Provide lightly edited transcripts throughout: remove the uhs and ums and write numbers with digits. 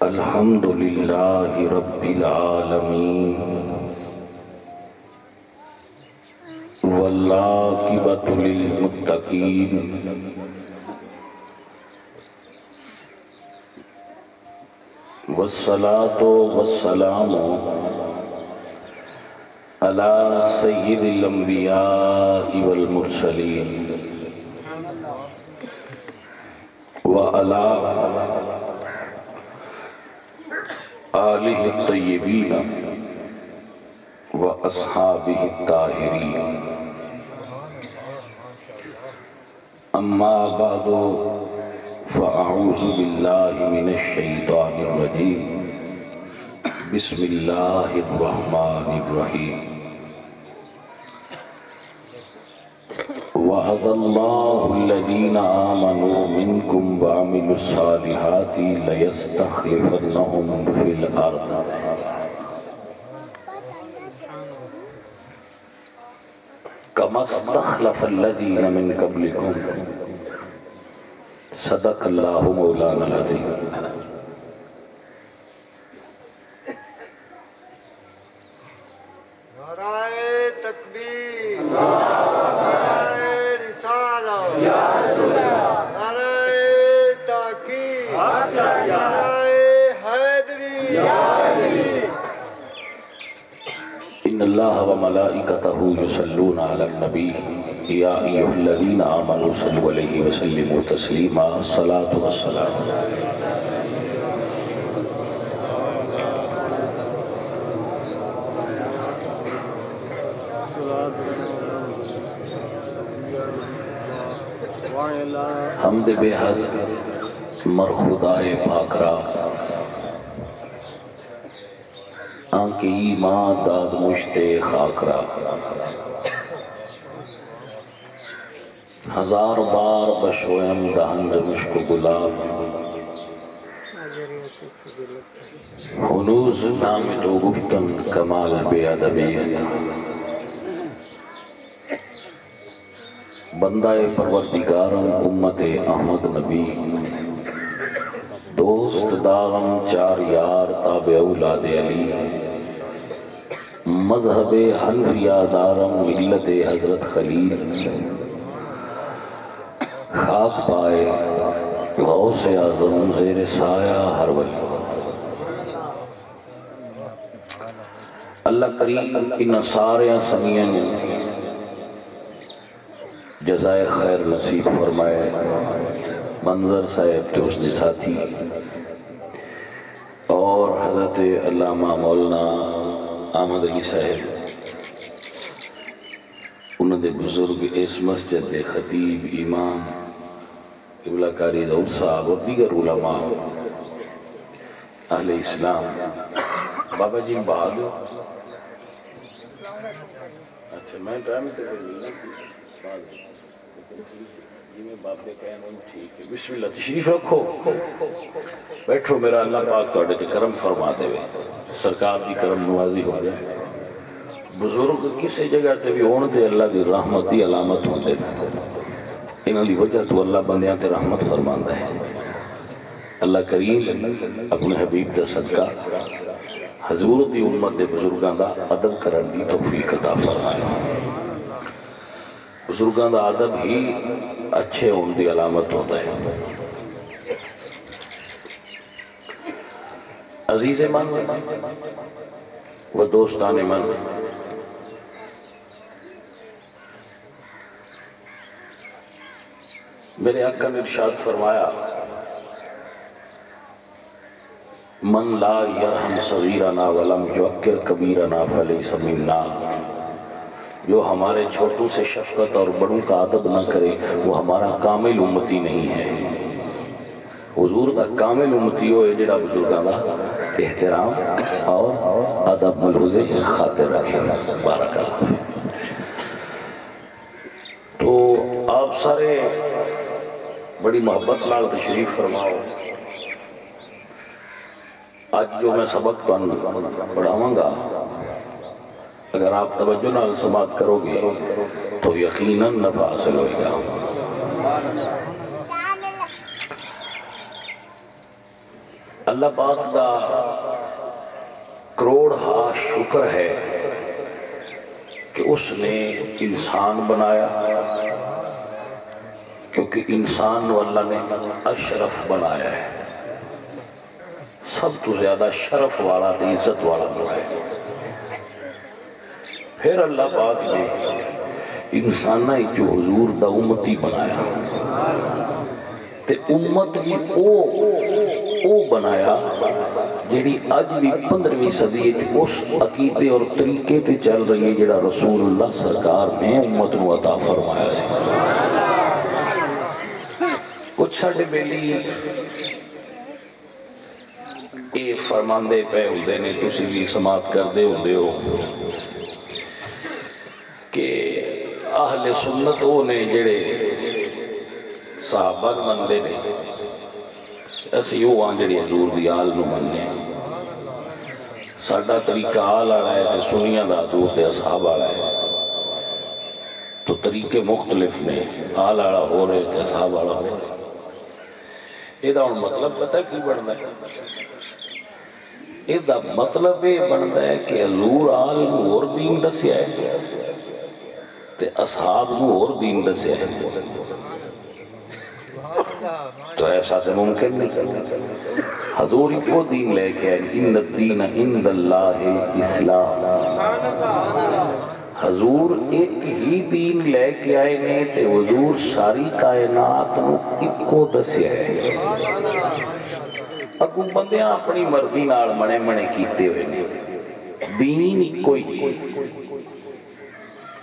الحمدللہ رب العالمین والعاقبۃ للمتقین والصلاة والسلام علی سید الانبیاء والمرسلین وعلى آلہ الطیبین واصحابہ الطاہرین اما بعد فاعوذ باللہ من الشیطان الرجیم بسم اللہ الرحمن الرحیم وعد اللہ الذین آمنوا منکم وعملوا الصالحات لیستخلفنہم فی الارض کما استخلف الذین من قبلکم صدق اللہ مولانا العظیم نعرہ تکبیر نعرہ رسالہ نعرہ تحقیق نعرہ حیدری ان اللہ وملائکتہ یصلون علی النبی یا ایھا الذین آمنوا صلوا علیہ وسلموا تسلیما الصلاۃ والسلام حمد بے حد مر خدائے پاک را آنکہ ایمان داد مشتے خاک را ہزار بار بشویم دہنگ مشک گلاب ہنوز نام تو گفتن کمال بے ادبیست بندہ پروردگارم امت احمد نبی دوست دارم چار یار تابع اولاد علی مذہب حنفیہ دارم ملت حضرت خلیل خاک پائے غوث اعظم زیر سایہ ہر ولی اللہ کریم ان سارے سمیاں جزائے خیر نصیب فرمائے منظر صاحب کے اس نے ساتھی اور حضرت علامہ مولانا احمد علی صاحب انہوں نے بزرگ اس مسجد دے خطیب امام قبلہ کاری دور صاحب اور دیگر علماء اہل اسلام بابا جی بہادر اچھا میں ٹائم تے بسم اللہ تشریف رکھو بیٹھو میرا اللہ پاک توڑے تے کرم فرما دے سرکار کی کرم نوازی ہو جائے بزرگ کسی جگہ تے بھی ہون تے اللہ دی رحمت دی علامت ہوں دے انہاں دی وجہ تو اللہ بندیاں تے رحمت فرماندا ہے اللہ کریم اپنے حبیب دا صدقہ حضور دی امت دے بزرگاں دا ادب کرن دی توفیق عطا فرمائے بزرگاں دا ادب ہی اچھے ہون دی علامت ہوتا ہے عزیز من و دوستان من میرے آقا نے ارشاد فرمایا من لا یرحم صغیرنا ولم یوقر کبیرنا فلیس منا جو ہمارے چھوٹوں سے شفقت اور بڑوں کا ادب نہ کرے وہ ہمارا کامل امتی نہیں ہے حضور دا کامل امتی ہوئے جڑا بزرگاں دا احترام اور ادب ملحوظ خاطر رکھے بارک اللہ تو آپ سارے بڑی محبت نال تشریف فرماؤ آج جو میں سبق پڑھاواں گا اگر آپ توجہ نال سماعت کرو گے تو یقیناً نفع حاصل ہوئے گا اللہ پاک دا کروڑ ہا شکر ہے کہ اس نے انسان بنایا، کیونکہ انسان کو اللہ نے اشرف بنایا ہے، سب تو زیادہ شرف والا تے عزت والا بنایا۔ پھر اللہ پاک نے انسانہ جو حضور دا امتی بنایا تے امت بھی او بنایا جیڑی اج بھی 15ویں صدی اس عقیدے اور طریقے تے چل رہی ہے جیڑا رسول اللہ سرکار نے امت نو عطا فرمایا سی۔ کچھ ساڈے بیلی اے فرماندے پے ہوندے نے، تسی بھی سماعت کردے ہوندے ہو کہ اہل سنت وہ نے جڑے صحابہ مندے نے، اسی وہ ہاں جڑے حضور دی آل نو مننے ہیں۔ ساڈا طریقہ آل والا ہے تے سنیاں دا حضور دے اصحاب والا ہے، تو طریقے مختلف نے، آل والا ہو رہے تے اصحاب والا ہو رہے۔ یہ دا مطلب پتہ کی بنتا ہے؟ یہ دا مطلب یہ بنتا ہے کہ حضور آل نو اور دین دسیا ہے تے اصحاب نو اور دین دسیا ہے، تو ایسا سے ممکن نہیں۔ حضور کو دین لے کے ان الدین عند اللہ الاسلام، حضور ایک ہی دین لے کے آئے نے تے حضور ساری کائنات نو اکو دسیا ہے۔ اگو بندیاں اپنی مرضی نال منے منے کیتے ہوئے نے، دین اکو ہی،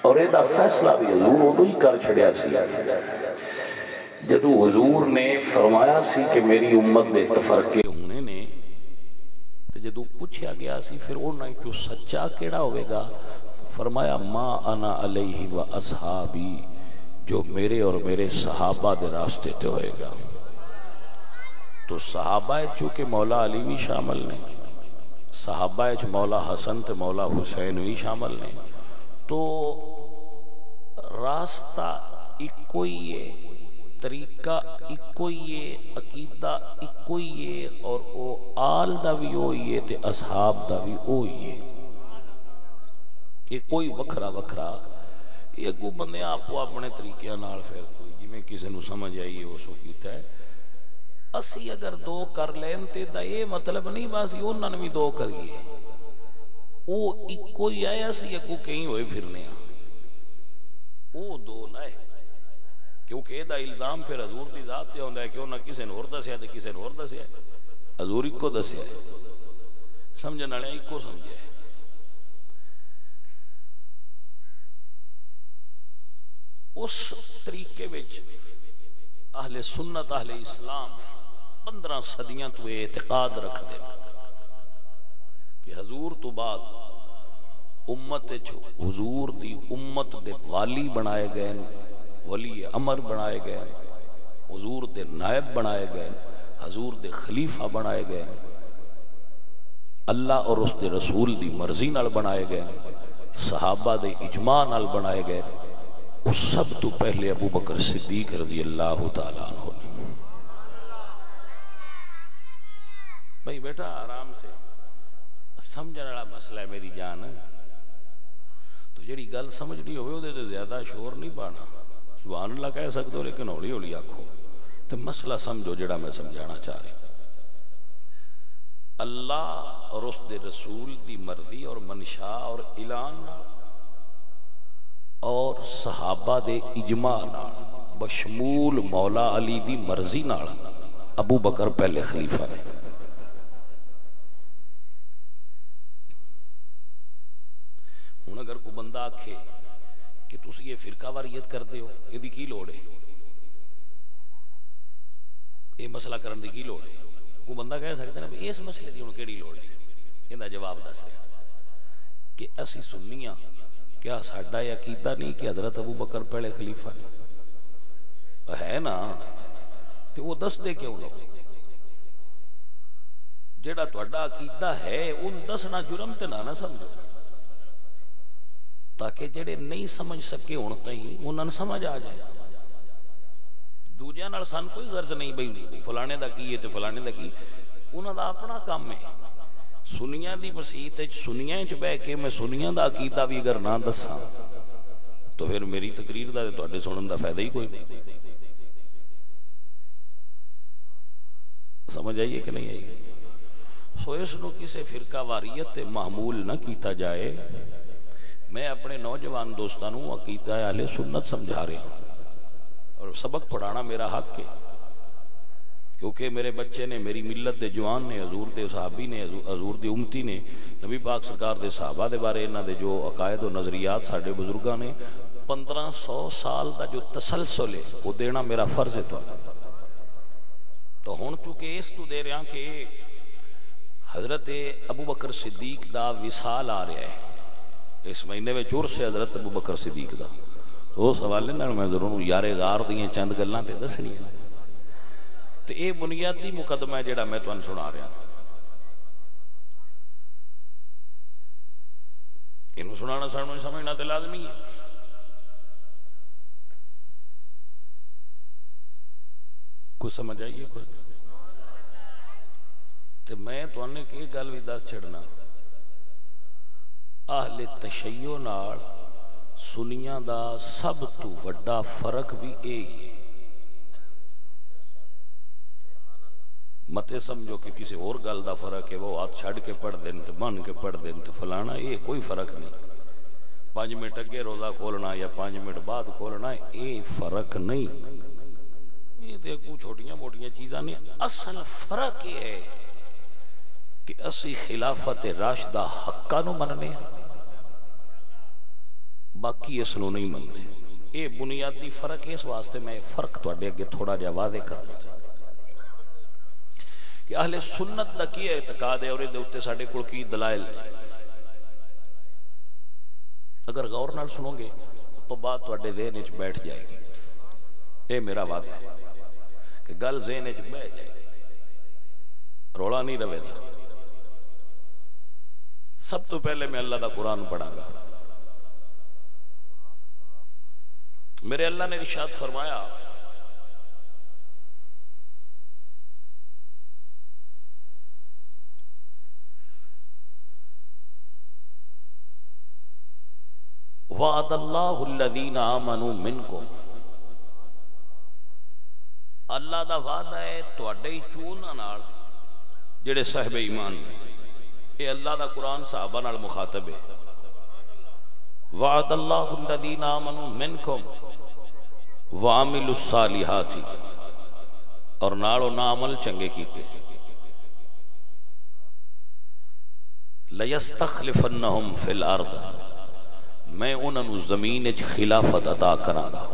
اور یہ فیصلہ بھی حضور ادو ہی کر چھڑیا سی جدو حضور نے فرمایا سی کہ میری امت دے تفرقے ہونے نے، تو جدو پوچھا گیا سی پھر انہوں نے کیوں سچا کیڑا ہوئے گا، فرمایا ما انا علیہ و اصحابی، جو میرے اور میرے صحابہ دے راستے تے ہوئے گا۔ تو صحابہ چونکہ مولا علی بھی شامل نے، صحابہ مولا حسن تے مولا حسین بھی شامل نے، تو راستہ ایک ہی ہے، طریقہ ایک ہی ہے، عقیدہ ایک ہی ہے، اور او آل دا بھی ہوئی ہے تے اصحاب دا بھی ہوئی ہے۔ یہ کوئی وکھرا وکھرا، یہ کو بندے آپ کو اپنے طریقے نال پھر کوئی جی میں کسی نو سمجھ آئیے وہ سو کیتا ہے۔ اسی اگر دو کر لین تے دا یہ مطلب نہیں باسی انہوں نے بھی دو کریے، وہ ایک کوئی آیا سی ایک کو کہیں ہوئے پھرنے ہیں، وہ دو نہ ہے، کیونکہ یہ دا الزام پھر حضور دی ذات تے ہوندہ ہے کہ انہوں نے کسے نور دسیا تے کسے نور دسیا ہے، حضور ایک کو دسیا ہے، سمجھنا لیں ایک کو سمجھا ہے۔ اس طریقے وچ اہل سنت اہل اسلام 15 صدیاں تو اعتقاد رکھ دے کہ حضور تو بعد امت حضور دی امت دے والی بنائے گئے، ولی امر بنائے گئے، حضور دے نائب بنائے گئے، حضور دے خلیفہ بنائے گئے، اللہ اور اس دے رسول دی مرضی نال بنائے گئے، صحابہ دے اجماع نال بنائے گئے۔ اس سب تو پہلے ابو بکر صدیق رضی اللہ تعالیٰ عنہ نے، بھئی بیٹا آرام سے سمجھنے والا مسئلہ ہے میری جان، تو جڑی گل سمجھنی ہوئے وہ تو زیادہ شور نہیں پانا، سبحان اللہ کہہ سکتے ہو لیکن ہولی ہولی آکھو تو مسئلہ سمجھو جڑا میں سمجھانا چاہ رہا ہوں۔ اللہ اور اس دے رسول دی مرضی اور منشاء اور اعلان اور صحابہ دے اجماع نال بشمول مولا علی دی مرضی نال ابو بکر پہلے خلیفہ نے۔ ہن اگر کوئی بندہ آکھے کہ تسی یہ فرقہ واریت کردے ہو، یہ دی کی لوڑ ہے، یہ مسئلہ کرن دی کی لوڑ ہے، کوئی بندہ کہہ سکتا ہے نا اس مسئلے دی ہن کیڑی لوڑ ہے، یہ دا جواب دس رہا کہ اسی سنیاں کیا ساڈا یہ عقیدہ نہیں کہ حضرت ابو بکر پہلے خلیفہ نے ہے نا، تو وہ دس دے کیوں لوگ جیڑا تہاڈا عقیدہ ہے ان دسنا جرم تے نہ سمجھو، تاکہ جڑے نہیں سمجھ سکے ہن تائیں انہاں نوں سمجھ آ جائے۔ دوجیاں نال سان کوئی غرض نہیں بھئی فلانے دا کی ہے تے فلانے دا کی، انہاں دا اپنا کام ہے. سنیاں دی مسیحت سنیاں چ بہ کے میں سنیاں دا عقیدہ بھی اگر نہ دساں تو پھر میری تقریر دا تواڈے سنن دا فائدہ ہی کوئی نہیں. سمجھ آئیے کہ نہیں آئیے؟ سو اس نو کسی فرقہ واریت معمول نہ کیتا جائے. میں اپنے نوجوان دوستانوں عقیدہ اہل سنت سمجھا رہا ہوں اور سبق پڑھانا میرا حق ہے، کیونکہ میرے بچے نے، میری ملت دے جوان نے، حضور دے صحابی نے، حضور دی امتی نے، نبی پاک سرکار دے صحابہ دے بارے انہاں دے جو عقائد و نظریات ساڈے بزرگاں نے 1500 سال دا جو تسلسل ہے وہ دینا میرا فرض ہے. تو ہن چونکہ اس تو دے رہا کہ حضرت ابو بکر صدیق دا وصال آ رہا ہے اس مہینے میں عرس ہے حضرت ابو بکر صدیق دا. اس حوالے نال میں ضرور یار غار دیاں چند گلاں تے دسنی تے اے بنیادی مقدمہ ہے جڑا میں تانوں سنا رہا. اینوں سنانا سانوں سمجھنا تے لازمی ہے. کچھ سمجھ آئیے کچھ تے میں توانے کی گل بھی دس چھڑنا. اہل تشیع نال سنیاں دا سب تو وڈا فرق بھی اے ہے. متے سمجھو کہ کسی اور گل دا فرق ہے، وہ ہاتھ چھڑ کے پڑھ دین تے بن کے پڑھ دین تے فلانا، یہ کوئی فرق نہیں. 5 منٹ اگے روزہ کھولنا یا 5 منٹ بعد کھولنا، یہ فرق نہیں. یہ دیکھو چھوٹیاں موٹیاں چیزاں نے. اصل فرق یہ ہے کہ اسی خلافت راشدہ حقہ نو مننے باقی اس نو نہیں منتے. یہ بنیادی فرق ہے. اس واسطے میں فرق تواڈے اگے تھوڑا جہا واضح کرنا چاہتا کہ اہل سنت دا کی اعتقاد ہے اور دے اوتے ساڈے کول کی دلائل. اگر غور نال سنو گے تو بات تواڈے ذہن وچ بیٹھ جائے گی. اے میرا وعدہ ہے کہ گل ذہن وچ بیٹھ جائے گی، رولا نہیں رہے گا. سب تو پہلے میں اللہ دا قرآن پڑھا گا. میرے اللہ نے ارشاد فرمایا وعد اللہ الذین آمنوا منکم، اللہ دا وعدہ ہے تواڈے چوناں نال جڑے صاحب ایمان نے. یہ اللہ دا قرآن صحابہ نال مخاطب ہے. وعد اللہ الذین آمنوا منکم وعملوا الصالحات، اور نالو نا عمل چنگے کیتے. لیستخلفنہم فی الارض، میں انہوں زمین اچ خلافت عطا کراں گا.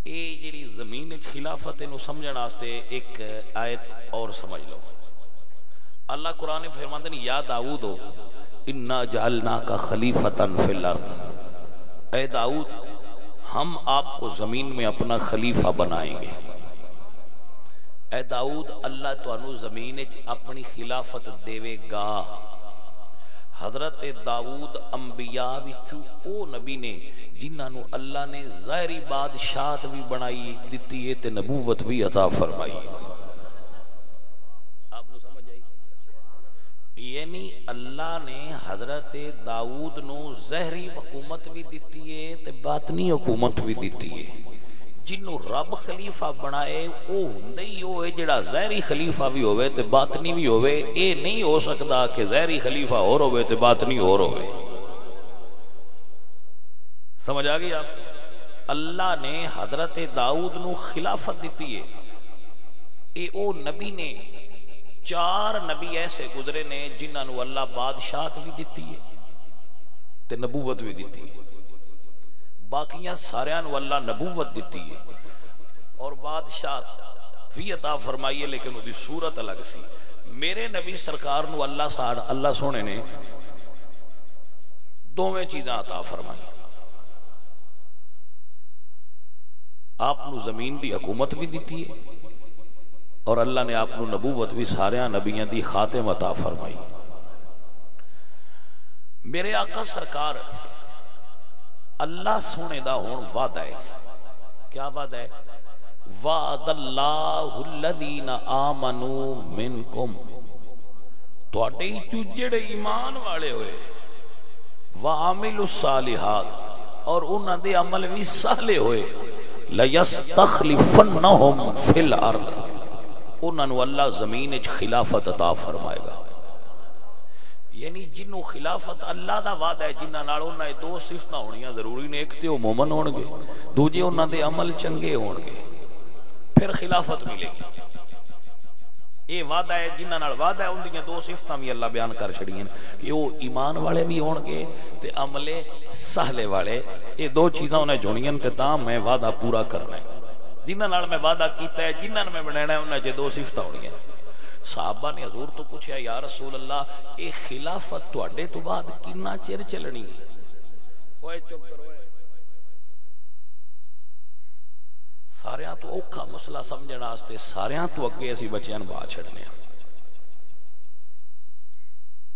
اے جڑی زمین اچ خلافت انہوں سمجھن واسطے ایک آیت اور سمجھ لو. اللہ قرآن فرماتے ہیں یا داؤد انا جعلناک خلیفۃ فی الارض، اے داؤد ہم آپ کو زمین میں اپنا خلیفہ بنائیں گے. اے داؤد اللہ تانوں زمین اچ اپنی خلافت دے گا. حضرت داؤد انبیاء وچوں او نبی نے جنہاں نو اللہ نے ظاہری بادشاہت بھی بنائی دتی ہے تے نبوت بھی عطا فرمائی. آپ کو سمجھ آئی؟ یعنی اللہ نے حضرت داؤد نو ظاہری حکومت بھی دتی ہے تے باطنی حکومت بھی دتی ہے. جنوں رب خلیفہ بنائے او ہوندا ہی او ہے جڑا ظاہری خلیفہ بھی ہوئے تے باطنی بھی ہوئے. اے نہیں ہو سکتا کہ ظاہری خلیفہ اور ہوئے تے باطنی اور ہوئے. سمجھ آ گئی آپ؟ اللہ نے حضرت داؤد نو خلافت دیتی ہے. اے او نبی نے 4 نبی ایسے گزرے نے جنہاں نو اللہ بادشاہت بھی دیتی ہے تے نبوت بھی دیتی ہے. باقیاں ساریاں نو اللہ نبوت دیتی ہے اور بادشاہت بھی عطا فرمائی ہے، لیکن وہ دی صورت الگ سی. میرے نبی سرکار نو اللہ سونے نے دوویں چیزاں عطا فرمائی. آپ نو زمین دی حکومت بھی دیتی ہے اور اللہ نے آپ نو نبوت بھی ساریاں نبیاں دی خاتم عطا فرمائی. میرے آقا سرکار اللہ سونے دا ہون وعدہ ہے. کیا وعدہ ہے؟ وعد اللہ الذین آمنوا منکم، تواڈے چوں جڑے ایمان والے ہوئے، وعملوا الصالحات اور انہاں دے عمل بھی صالح ہوئے، لَيَسْتَخْلِفَنَّهُمْ فِي الْأَرْضِ، انہاں نو اللہ زمین وچ خلافت عطا فرمائے گا۔ یعنی جنوں خلافت اللہ دا وعدہ ہے، جنہاں نال انہاں دو صفتاں ہونیاں ضروری نے، ایک تے او مومن ہون گے، دوجے انہاں دے عمل چنگے ہون گے، پھر خلافت ملے گی۔ یہ وعدہ ہے، جنہاں نال وعدہ ہے ان دیاں دو صفتاں بھی اللہ بیان کر چھڑیاں کہ وہ ایمان والے بھی ہون گے تے عمل صالح والے، یہ دو چیزاں انہیں جونیاں تے تاں میں وعدہ پورا کرنا ہے۔ جنہاں نال میں وعدہ کیتا ہے، جنہاں میں بنانا ہے، انہیں دو صفتاں ہونیاں۔ صحابہ نے حضور تو پوچھا یا رسول اللہ اے خلافت تواڈے تو بعد کتنا چیر چلنی ہے؟ اوے چپ کرو، ساریاں تو اوکھا مسئلہ سمجھنا واسطے ساریاں تو اگے اسی بچیاں با چھڑنے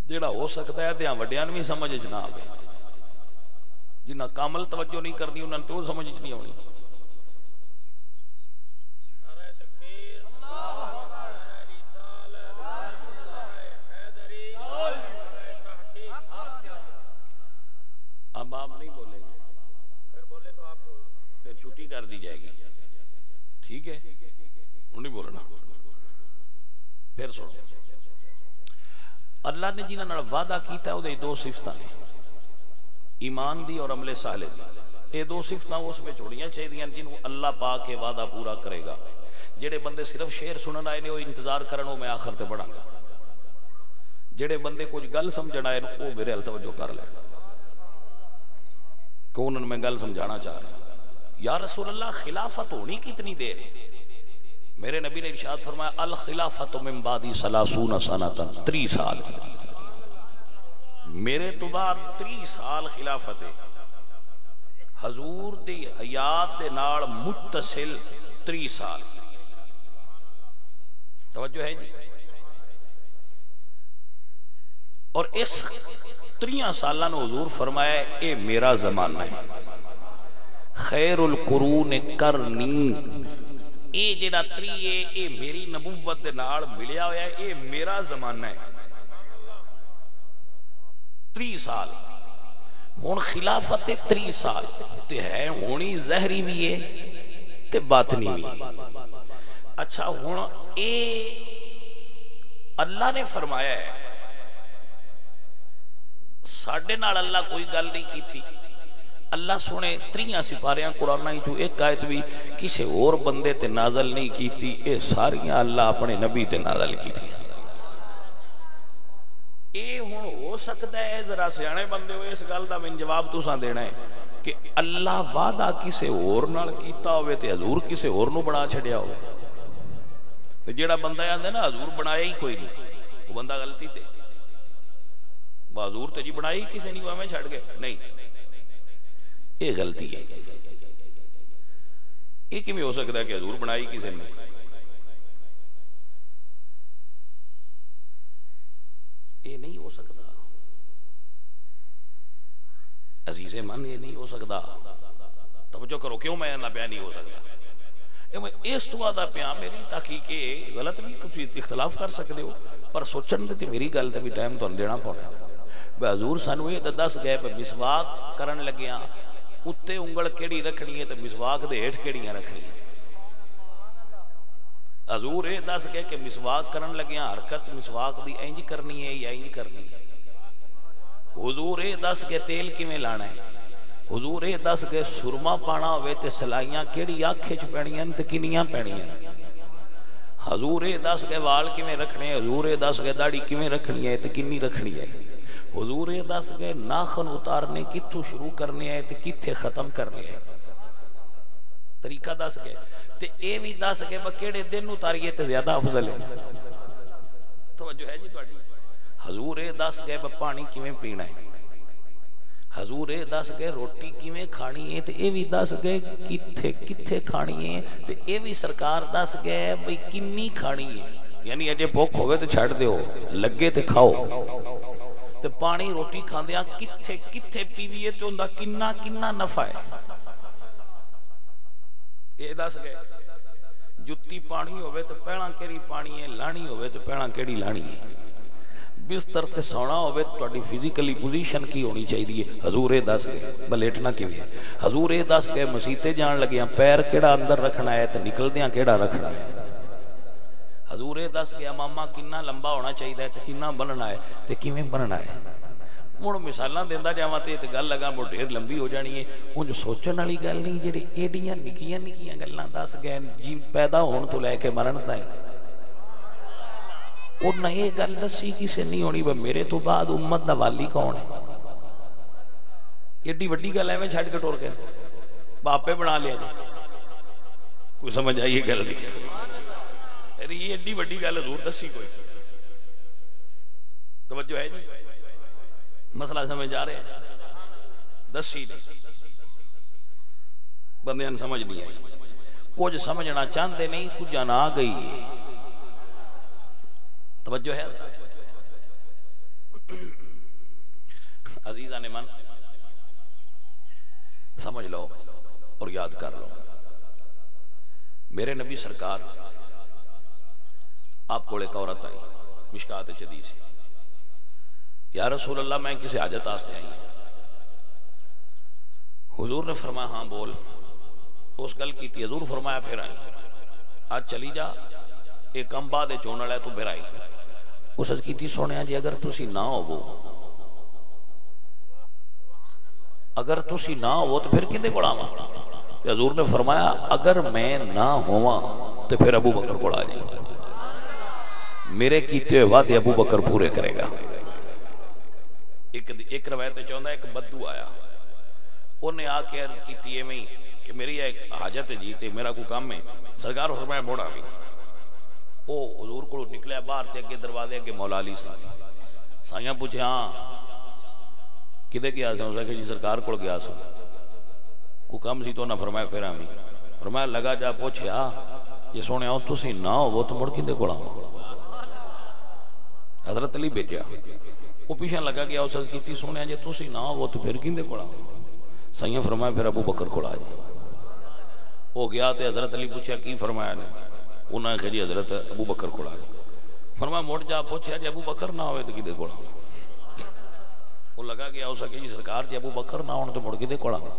جیڑا ہو سکتا ہے دیاں وڈیاں بھی سمجھ نہ آوے، جنہاں کامل توجہ نہیں کرنی انہاں تو سمجھ نہیں آونی۔ اب آپ نہیں بولیں گے، پھر بولے تو آپ پھر چھٹی کر دی جائے گی، ٹھیک ہے؟ نہیں بولنا، پھر سنو۔ اللہ نے جنہاں نال وعدہ کیتا ہے وہ دو صفتاں نے، ایمان دی اور عمل صالح دی۔ یہ دو صفتاں اس میں چھوڑیاں چاہیے جنہوں اللہ پاک کے وعدہ پورا کرے گا۔ جڑے بندے صرف شعر سنن آئے نے وہ انتظار کرن، وہ میں آخر تے پڑھاں گا۔ جڑے بندے کچھ گل سمجھن آئے وہ میرے حل توجہ کر لیں کہ انہوں میں گل سمجھانا چاہ رہے ہیں۔ یا رسول اللہ خلافت ہونی کتنی دیر ہے؟ میرے نبی نے ارشاد فرمایا الخلافت من بعدی 30 سنۃ، 30 سال میرے تو بعد 30 سال خلافت ہے۔ حضور دی حیات دے نال متصل 30 سال، توجہ ہے جی؟ اور اس 30 سالہ نے حضور فرمایا اے میرا زمانہ ہے، خیر القرون کرنی، اے جڑا 30 ہے اے میری نبوت دے نال ملیا ہویا ہے، اے میرا زمانہ ہے۔ 30 سال ہون خلافت 30 سال تے ہے ہونی ظاہری بھی ہے تے باطنی بھی ہے۔ اچھا ہون اے اللہ نے فرمایا ہے، ساڑھے نال اللہ کوئی گل نہیں کیتی۔ اللہ سونے 30 سپاریاں قرآن ہی جو ایک آیت بھی کسی اور بندے تے نازل نہیں کیتی، اے ساریاں اللہ اپنے نبی تے نازل کیتی۔ اے ہون ہو سکتا ہے ذرا سیانے بندے ہوئے اس گل دا میں جواب تساں دینا ہے کہ اللہ وعدہ کسے اور نال کیتا ہوئے تے حضور کسے اور نو بنا چھڑیا ہوئے، تے جیڑا بندہ آندے نا حضور بنایا ہی کوئی نہیں، وہ بندہ غلطی تے حضور تے جی بنائی کسے نہیں، وہ ہمیں چھڑ گئے نہیں، یہ غلطی ہے۔ یہ کیوں ہو سکتا ہے کہ حضور بنائی کسے نے؟ یہ نہیں ہو سکتا عزیز من، یہ نہیں ہو سکتا۔ توجہ کرو کیوں میں نہ پیا نہیں ہو سکتا؟ اس تو آدھا پیا میری تحقیق غلط بھی کچھ اختلاف کر سکتے ہو، پر سوچن دے میری گل تے بھی ٹائم تو دینا پڑا۔ حضور سانو یہ دس گئے پہ مسواک کرن لگیاں اتے انگل کیڑی رکھنی ہے تے مسواک دے ہیٹھ کیڑیاں رکھنی ہے۔ حضور یہ دس گئے کہ مسواک کرن لگیاں حرکت مسواک دی اینج کرنی ہے یا اینج کرنی ہے۔ حضور یہ دس گئے تیل کیویں لانا ہے۔ حضور یہ دس گئے سرما پانا ہوئے تے سلائیاں کیڑی آنکھیں چ پینیاں تے کنیاں پینیاں۔ حضور یہ دس گئے وال کیویں رکھنے، حضور یہ دس گئے داڑھی کیویں رکھنی ہے تے کنی رکھنی ہے۔ حضور یہ دس گئے ناخن اتارنے کتھوں شروع کرنے ہیں تے کتھے ختم کرنے ہیں، طریقہ دس گئے تے اے بھی دس گئے بکیڑے دن اتاریے تے زیادہ افضل ہے۔ توجہ ہے جی تواڈی؟ حضور یہ دس گئے پانی کیویں پینا ہے، حضور یہ دس گئے روٹی کیویں کھانی ہے تے اے بھی دس گئے کتھے کتھے کھانی ہے تے اے بھی سرکار دس گئے بھئی کنی کھانی ہے۔ یعنی اجے بھوک ہوئے تے چھڑ دیو، لگے تے کھاؤ، تے پانی روٹی کھاندیاں کتھے کتھے پیویے تے اندہ کنا کنا نفع ہے، یہ دس گئے۔ جتی پانی ہوئے تو پہلا کیڑی پانی ہے، لانی ہوئے تو پہلا کیڑی لانی ہے، بستر تے سونا ہوئے تو تہاڈی فزیکلی پوزیشن کی ہونی چاہیے؟ حضور اے دس گئے بلیٹنا کیویں ہے؟ حضور اے دس گئے مسیتے جان لگیاں پیر کیڑا اندر رکھنا ہے تے نکلدیاں کیڑا رکھنا ہے؟ حضور اے دس گیا ماما کنا لمبا ہونا چاہیے تے کنا بننا ہے تے کیویں بننا ہے؟ مڑ مثالاں دیندا جاواں تے گل لگا مڑ ڈھیر لمبی ہو جانی ہے۔ اونج سوچن والی گل نہیں جڑی ایڈیاں نکیاں نکیاں گلاں دس گئے جی پیدا ہون تو لے کے مرن تائیں۔ اور نہ یہ گل دسی کسے نہیں ہونی وہ میرے تو بعد امت دا والی کون ہے؟ ایڈی وڈی گل ایویں چھڈ کے ٹور کے باپے بنا لیا جی، کوئی سمجھ آئی یہ گل نہیں؟ ارے یہ ایڈی وڈی گل حضور دسی کوئی توجہ ہے جی؟ مسئلہ سمجھ آ رہے ہیں؟ دسی نہیں، بندیاں سمجھ نہیں آئی، کچھ سمجھنا چاہتے نہیں، کچھ جانا آ گئی ہے۔ توجہ ہے عزیزان من، سمجھ لو اور یاد کر لو۔ میرے نبی سرکار آپ کو ایک عورت آئی مشکات حدیث سے، یا رسول اللہ میں کسی حاجت آستے آئی ہوں۔ حضور نے فرمایا ہاں بول، اس گل کی تھی، حضور فرمایا پھر آئی، آج چلی جا ایک کم بعد چونڑ ہے تو پھر آئی۔ اس از کی تھی سونے جی اگر تسی نہ ہو اگر تسی نہ ہو تو پھر کندے کوڑا ماں؟ حضور نے فرمایا اگر میں نہ ہوا تو پھر ابو بکر کوڑا جائے، میرے کیتے ہوئے وعدے ابو بکر پورے کرے گا۔ ایک روایت چاہتا ہے ایک بدو آیا، انہیں آ کے عرض کی ہے میں کہ میری ایک حاجت ہے جی تے میرا کوئی کام ہے، سرکار فرمایا موڑا بھی۔ او حضور کو نکلے باہر تے اگے دروازے اگے مولا علی صاحب سائیاں پوچھے ہاں کدے گیا سا؟ اسے کہ جی سرکار کو گیا سا، کو کم سی تو نہ فرمایا پھر آمیں، فرمایا لگا جا پوچھیا یہ سونے آؤ تسی نہ ہو وہ تو مڑ کندے کو آؤں؟ حضرت علی بیٹیا وہ پیچھے لگا گیا اس کی تھی سونے جی تسی نہ ہو وہ تو پھر کندے کو آؤں؟ سائیاں فرمایا پھر ابو بکر کو آ جائے۔ وہ گیا تے حضرت علی پوچھا کی فرمایا نے؟ انہوں نے کہا جی حضرت ابو بکر کو آ جائے۔ فرمایا موڑ جا پوچھا جی ابو بکر نہ ہوئے تو کدے کو آؤں؟ وہ لگا گیا اسے کہ جی سرکار جی ابو بکر نہ ہونے تو مڑ کدے کو آؤں؟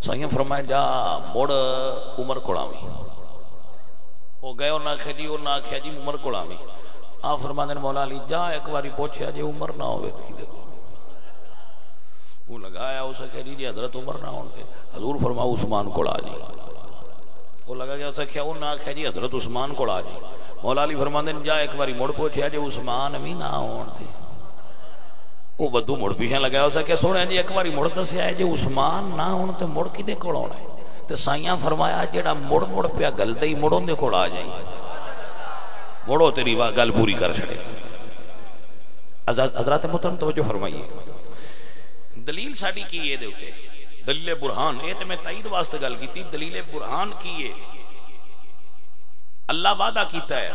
سائیاں فرمایا جا موڑ عمر کو آویں۔ وہ گئے انہوں نے کہا جی انہوں نے کہا جی عمر کو آویں۔ آپ فرمانے مولا علی جا ایک باری پوچھا جی عمر نہ ہوئے تو کدے کو؟ وہ لگایا اسے کہہ جی حضرت عمر نہ ہونے، حضور فرماؤ عثمان کو آ جی۔ وہ لگا گیا اسے کہا انہوں نے کہا جی حضرت عثمان کو آ جی۔ مولا علی فرمانے جا ایک باری مڑ پوچھا جی عثمان بھی نہ ہونے۔ وہ بدو مڑ پیچھے لگایا اسے کہ سونے جی ایک باری مڑ دسیا ہے جی عثمان نہ ہونے تو مڑ کدے کو آنا ہے؟ تو سائیاں فرمایا جیڑا مڑ مڑ پیا گل دے مڑوں دے کو آ جائیں، مڑو تیری گل پوری کر چھڑے۔ حضرات محترم توجہ فرمائیے، دلیل ساڑی کی یہ دے ہوتے دلیل برہان، یہ تو میں تائید واسطے گل کی تھی، دلیل برہان کی یہ اللہ وعدہ کیتا ہے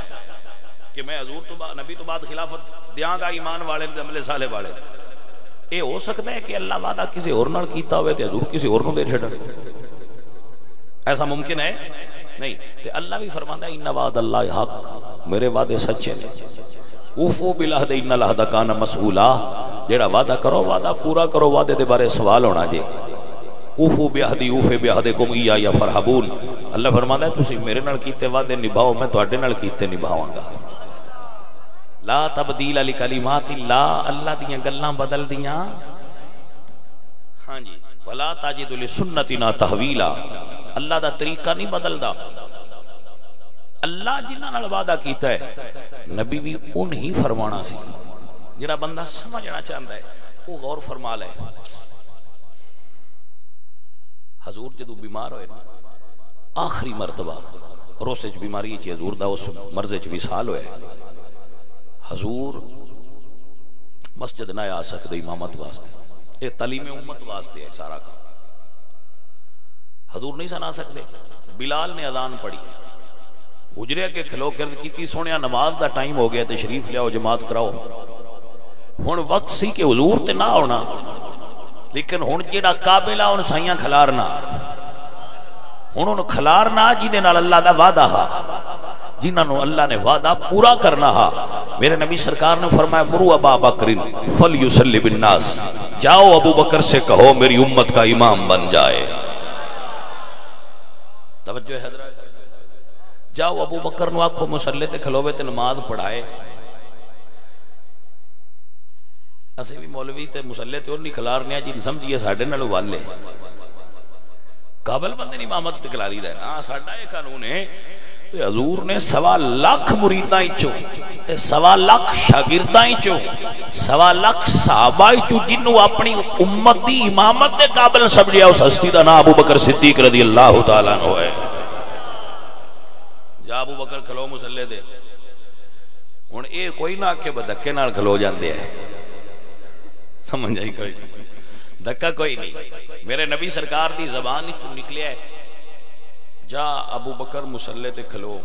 کہ میں حضور تو نبی تو بعد خلافت دیاں گا ایمان والے عمل صالح والے۔ یہ ہو سکتا ہے کہ اللہ وعدہ کسی اور نال کیتا ہوئے تے حضور کسی اور نو دے چھڑا؟ ایسا ممکن ہے نہیں۔ تے اللہ بھی فرماندا ہے ان وعد اللہ حق، میرے وعدے سچے ہیں۔ اوفو بالعہد ان العہد کان مسئولا، جیڑا وعدہ کرو وعدہ پورا کرو، وعدے دے بارے سوال ہونا جی۔ اوفو بعہدی اوفے بعہدکم ایایا فرحبون، اللہ فرماندا ہے تسی میرے نال کیتے وعدے نبھاؤ، میں تواڈے نال کیتے نبھاواں گا۔ لا تبدیل لکلمات اللہ، اللہ دیاں گلاں بدل دیاں ہاں جی، ولا تجد لسنتنا تحویلا، اللہ دا طریقہ نہیں بدلدا۔ اللہ جنہاں نال وعدہ کیتا ہے نبی بھی انہی فرمانا سی۔ جڑا بندہ سمجھنا چاہتا ہے وہ غور فرما لے۔ حضور جدو بیمار ہوئے نا آخری مرتبہ روسے چ بیماری چ حضور دا اس مرض چ وصال ہوئے، حضور مسجد نہ آ سکتے امامت واسطے، یہ تعلیم امت واسطے ہے سارا کام، حضور نہیں سنا سکتے۔ بلال نے اذان پڑھی، حجرے کے کھلو کرد کیتی سونیا نماز دا ٹائم ہو گیا تشریف لیاؤ جماعت کراؤ۔ ہن وقت سی کہ حضور تے نہ ہونا، لیکن ہن جیڑا قابل آ ان سائیاں کھلارنا، ہن ان کھلارنا جی دے نال اللہ دا وعدہ ہا۔ جنہوں اللہ نے وعدہ پورا کرنا ہا. میرے نبی سرکار نے فرمایا مرو ابا بکر فلیصلی بالناس، جاؤ ابو بکر سے کہو میری امت کا امام بن جائے. توجہ ہے حضرات، جاؤ ابو بکر نو آکھو مصلی تے کھلوے تے نماز پڑھائے. اسی بھی مولوی تے مصلی تے اور نہیں کھلارنے جی سمجھیے ساڈے نالوں والے قابل بندے نہیں امامت تے کھلاری دا نا. ساڈا یہ قانون ہے تے حضور نے 1.25 لاکھ مریداں وچوں تے 1.25 لاکھ شاگرداں وچوں 1.25 لاکھ صحابہ وچوں جنوں اپنی امت دی امامت دے قابل سمجھیا اس ہستی دا نام ابو بکر صدیق رضی اللہ تعالیٰ عنہ ہے. جا ابو بکر کھلو مصلی دے. ہن اے کوئی نہ کہ بدکے نال کھلو جاندے ہیں، سمجھ آئی کوئی دھکا کوئی نہیں. میرے نبی سرکار دی زبان وچوں نکلیا ہے جا ابو بکر مصلی تے کھلو.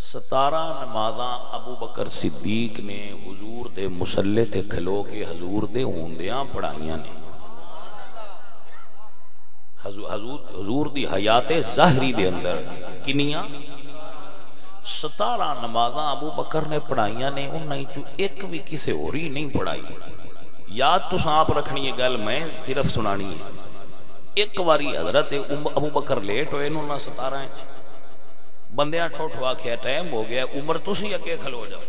17 نمازاں ابو بکر صدیق نے حضور دے مصلی تے کھلو کے حضور دے ہوندیاں پڑھائیاں نے. حضور دی حیات ظاہری دے اندر کنیاں 17 نمازاں ابو بکر نے پڑھائیاں نے. انہاں وچوں ایک بھی کسے اور ہی نہیں پڑھائی. یاد تو آپ رکھنی ہے گل، میں صرف سنانی ہے. ایک واری حضرت ابو بکر لیٹ ہوئے انہوں 17 بندیاں ٹھوٹھوا کیا ٹائم ہو گیا، عمر تسی اگے کھلو جاؤ.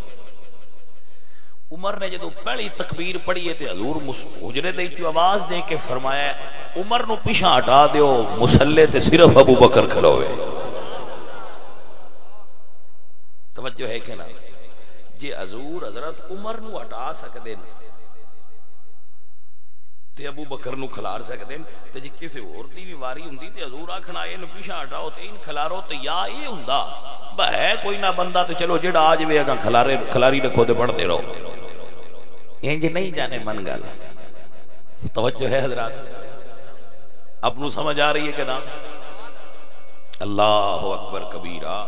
عمر نے جدو پہلی تکبیر پڑھی ہے تے حضور حجرے دے وچوں آواز دے کے فرمایا عمر نو پیچھے ہٹا دیو، مصلی تے صرف ابو بکر کھلوے. توجہ ہے کہ نا؟ جے حضور حضرت عمر نو ہٹا سکدے تے ابو بکر نو کھلار سکدے تے جے کسے اور دی بھی واری ہوندی تے حضور آکھنا اے نو پیچھے ہٹاؤ تے ان کھلارو تے یا اے ہوندا ہے کوئی نہ بندہ تے چلو جڑا آ جوے اگاں کھلاری رکھو تے پڑھتے رہو. انج نہیں جانے من گل. توجہ ہے حضرات، اپنو سمجھ آ رہی ہے کہ نا؟ اللہ اکبر کبیرہ.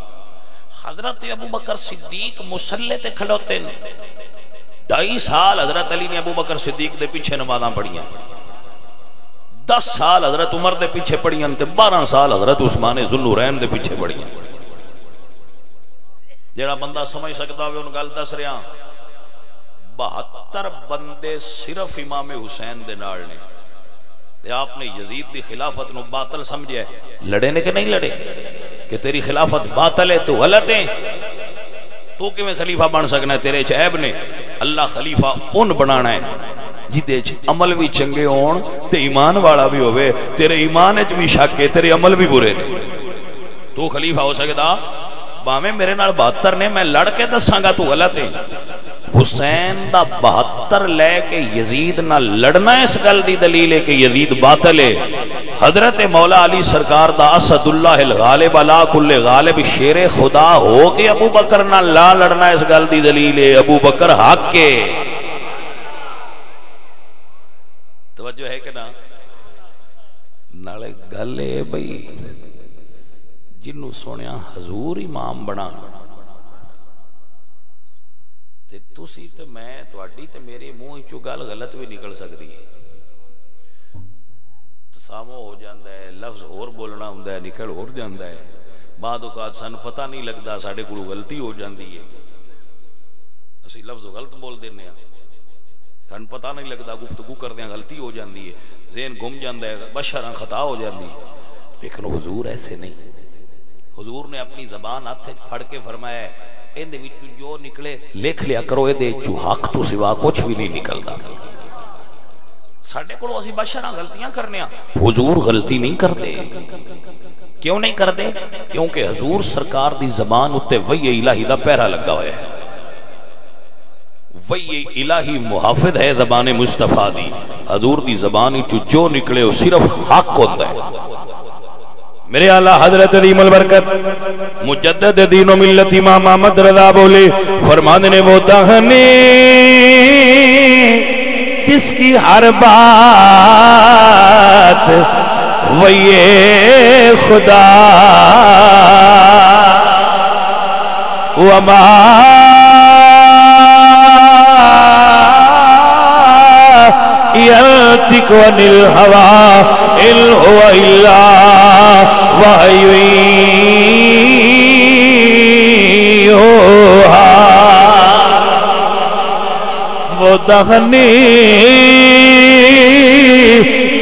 حضرت ابو بکر صدیق مصلی تے کھلوتے 2.5 سال حضرت علی نے ابو بکر صدیق دے پیچھے نمازاں پڑھیاں، 10 سال حضرت عمر دے پیچھے پڑھیاں تے 12 سال حضرت عثمان ذوالنورین دے پیچھے پڑھیاں. جڑا بندہ سمجھ سکتا ہوئے ان گل دس رہا. 72 بندے صرف امام حسین دے نال نے تے آپ نے یزید دی خلافت نو باطل سمجھے. لڑے نے کہ نہیں لڑے کہ تیری خلافت باطل ہے تو غلط ہے، تو کہ میں خلیفہ بن سکنا ہے، تیرے عیب نے. اللہ خلیفہ ان بنانا ہے جدے عمل بھی چنگے ہون تے ایمان والا بھی ہوئے. تیرے ایمان وچ بھی شک ہے، تیرے عمل بھی برے نے، تو خلیفہ ہو سکتا؟ باویں میرے نال 72 نے، میں لڑ کے دساں گا تو غلط ہے. حسین دا 72 لے کے یزید نہ لڑنا اس گل دی دلیل ہے کہ یزید باطل ہے. حضرت مولا علی سرکار دا اسد اللہ الغالب علی کل غالب شیر خدا ہو کے ابو بکر نہ لا لڑنا اس گل دی دلیل ہے ابو بکر حق کے. توجہ ہے کہ نا؟ نالے گل ہے بھئی جنوں سونیا حضور امام بنا تے تسی تے میں تواڈی تے میرے منہ وچوں گل غلط بھی نکل سکدی ہے. تسامو ہو جاندا ہے، لفظ اور بولنا ہوندا ہے، نکل اور جاندا ہے. بعد اوقات سن پتہ نہیں لگدا ساڈے کول غلطی ہو جاندی ہے، اسی لفظ غلط بول دینے ہاں، سن پتہ نہیں لگدا گفتگو کردیاں غلطی ہو جاندی ہے، ذہن گم جاندا ہے، بشراں خطا ہو جاندی ہے. لیکن حضور ایسے نہیں. حضور نے اپنی زبان ہاتھ پھڑ کے فرمایا ہے ان دے وچوں جو نکلے لکھ لیا کرو، اے دے وچوں حق تو سوا کچھ بھی نہیں نکلدا. ساڈے کول اسی بشراں غلطیاں کرنے ہاں، حضور غلطی نہیں کرتے. کیوں نہیں کرتے؟ کیونکہ حضور سرکار دی زبان اتے وحی الہی دا پہرا لگا ہوا ہے. وحی الہی محافظ ہے زبان مصطفیٰ دی. حضور دی زبان وچوں جو نکلے وہ صرف حق ہوتا ہے. میرے اعلیٰ حضرت عظیم البرکت مجدد دین و ملت امام احمد رضا بولے فرمانے نے وہ دہنے جس کی ہر بات وہی خدا وما ينطق عن الهوى إن هو إلا وحي وہ دہنی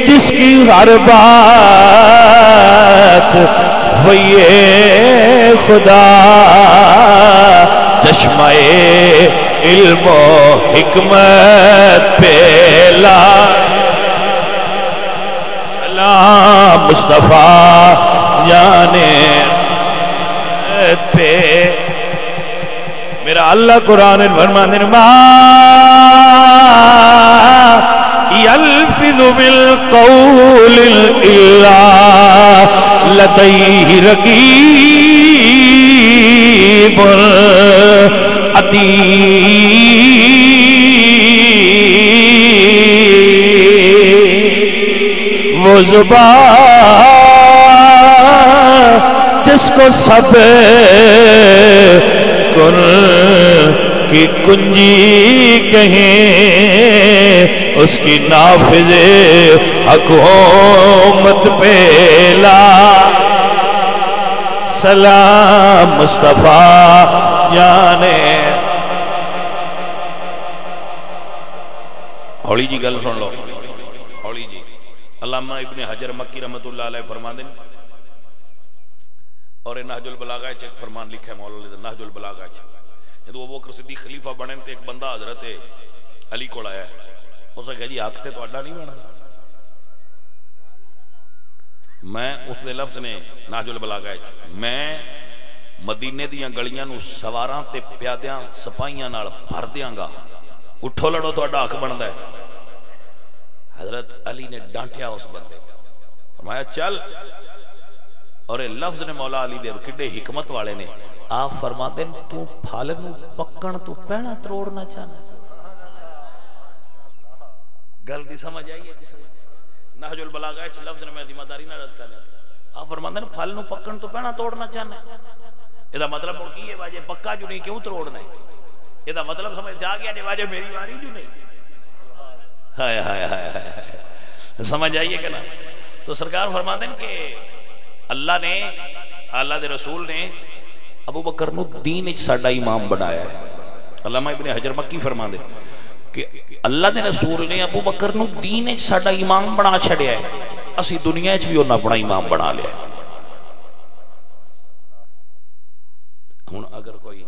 جس کی ہر بات وہی خدا چشمہ علم و حکمت پیلا سلام مصطفیٰ جانے پہ میرا اللہ قرآن فرمانے ما یلفظ بالقول الا لدیہ رقیب عتید وہ زبان جس کو سب کن کی کنجی کہیں اس کی نافذ حکومت پہ لا سلام مصطفیٰ جانے ہولی جی گل سن لو ہولی جی علامہ ابن حجر مکی رحمت اللہ علیہ فرما دیں اور نہج البلاغہ ایک فرمان لکھا ہے مولا نہج البلاغہ جدو ابو بکر صدیق خلیفہ بنے تو ایک بندہ حضرت علی کو آیا اسے کہا جی حق تے تو اڈا نہیں بنا میں اس دے لفظ نے نہج البلاغہ میں مدینے دیاں گلیاں نو سواراں تے پیادیاں سپاہیاں نال بھر دیاں گا اٹھو لڑو تو اڈا حق بندا ہے حضرت علی نے ڈانٹیا اس بندے فرمایا چل اور یہ لفظ نے مولا علی دے کڈے حکمت والے نے آپ فرما دیں تو پھال نو پکن تو پہنا تروڑنا چاہنا گل دی سمجھ آئیے نہج البلاغہ ہے لفظ نے میں ذمہ داری نہ رد کرنا آپ فرما دیں پھال نو پکن تو پہنا توڑنا چاہنا یہ دا مطلب اور کی ہے واجہ پکا جو نہیں کیوں تروڑنا ہے یہ دا مطلب سمجھ جا گیا نہیں واجہ میری واری جو نہیں ہائے ہائے ہائے ہائے سمجھ آئیے کہ نا تو سرکار فرما دیں کہ اللہ نے اللہ دے رسول نے ابو بکر نو دین اچ ساڈا امام بنایا ہے علامہ ابن حجر مکی فرما دے کہ اللہ دے رسول نے ابو بکر نو دین اچ ساڈا امام بنا چھڑیا ہے اسی دنیا اچ بھی انہاں اپنا امام بنا لیا ہے ہن اگر کوئی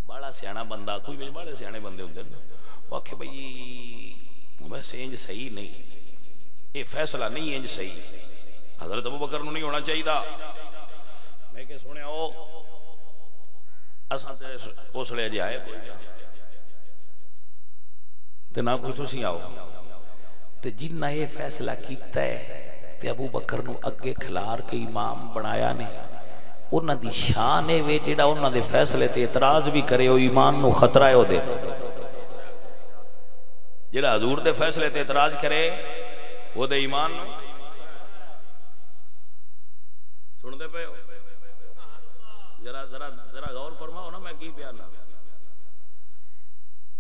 بڑا سیاںا بندہ کوئی بھی بڑے سیاںے بندے ہوندے نے وہ آکھے بھئی ویسے انج صحیح نہیں یہ فیصلہ نہیں انج صحیح حضرت ابو بکر نو نہیں ہونا چاہیے تھا میں کہ سنے ہو اساں تے اس لے جائے کوئی تے نہ کوئی تسی آؤ تے جنہ یہ فیصلہ کیتا ہے تے ابو بکر نو اگے کھلار کے امام بنایا نے انہاں دی شان ہے وے جڑا انہاں دے فیصلے تے اعتراض بھی کرے او ایمان نو خطرہ ہے او دے جڑا حضور دے فیصلے تے اعتراض کرے وہ دے ایمان نو سن دے پہ ہو ذرا غور فرماؤ نا میں کی بیان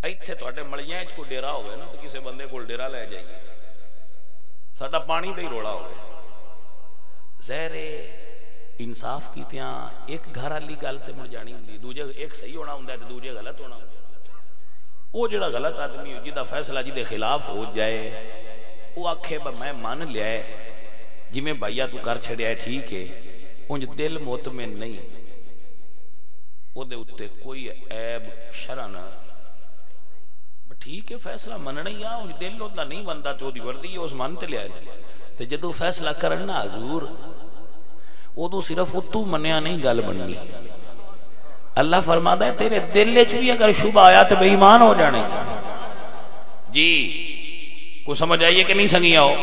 ایتھے تواڈے ملیاں وچ کوئی ڈیرا ہوے نا تو کسے بندے کول ڈیرا لے جائیے ساڈا پانی دا ہی روڑا ہوے ظاہر انصاف کیتیاں ایک گھر والی گل تے مڑ جانی ہوندی دوجے ایک صحیح ہونا ہوندا ہے تے دوجے غلط ہونا ہوندا وہ جڑا غلط آدمی ہو جدا فیصلہ جدے خلاف ہو جائے وہ آکھے میں مان لیا ہے جی میں بھائیا تو کر چھڑیا ہے ٹھیک ہے انج دل مطمئن نہیں او دے اتے کوئی عیب شرع نہ ٹھیک ہے فیصلہ مننا ہی انج دل ہوتا نہیں بنتا تو دی وردی اس من تے لیا تے جدو فیصلہ کرنا حضور ادو صرف اتو منیا نہیں گل بننی اللہ فرماتا ہے تیرے دل وچ بھی اگر شبہ آیا تو بے ایمان ہو جانے جی کو سمجھ آئیے کہ نہیں سنگیا ہو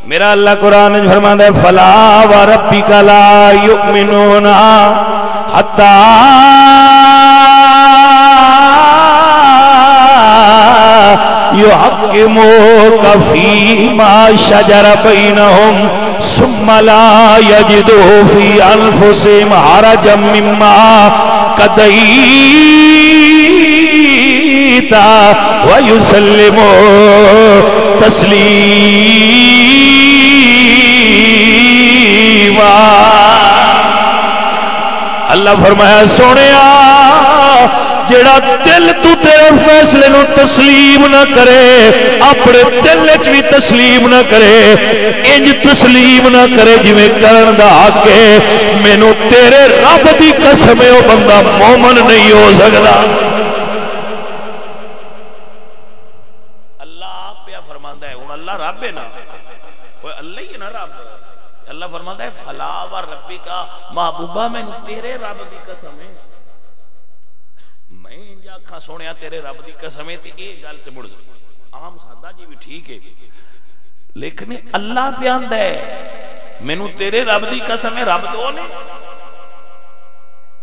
میرا اللہ قرآن فرماتا ہے فلا وربک لا یؤمنون حتی یحکموک فیما شجر بینہم ثم لا یجدوا فی انفسہم حرجا مما قضیت ویسلموا تسلیما اللہ فرمایا سونیا جڑا دل تو تیرے فیصلے نو تسلیم نہ کرے اپنے دل وچ بھی تسلیم نہ کرے انج تسلیم نہ کرے جویں کرن دا حق ہے مینوں تیرے رب دی قسم ہے او بندہ مومن نہیں ہو سکدا اللہ آپ پہ فرماندا ہے ہن اللہ رب ہے نا اوے اللہ ہی ہے نا رب اللہ فرماندا ہے فلا و ربی کا محبوبہ میں تیرے رب دی قسم ہے میں جاکھا سونیا تیرے رب دی قسم ہے تے اے گل تے مڑ عام سادہ جی بھی ٹھیک ہے لیکن اللہ پہ آندا ہے مینوں تیرے رب دی قسم ہے رب دو نے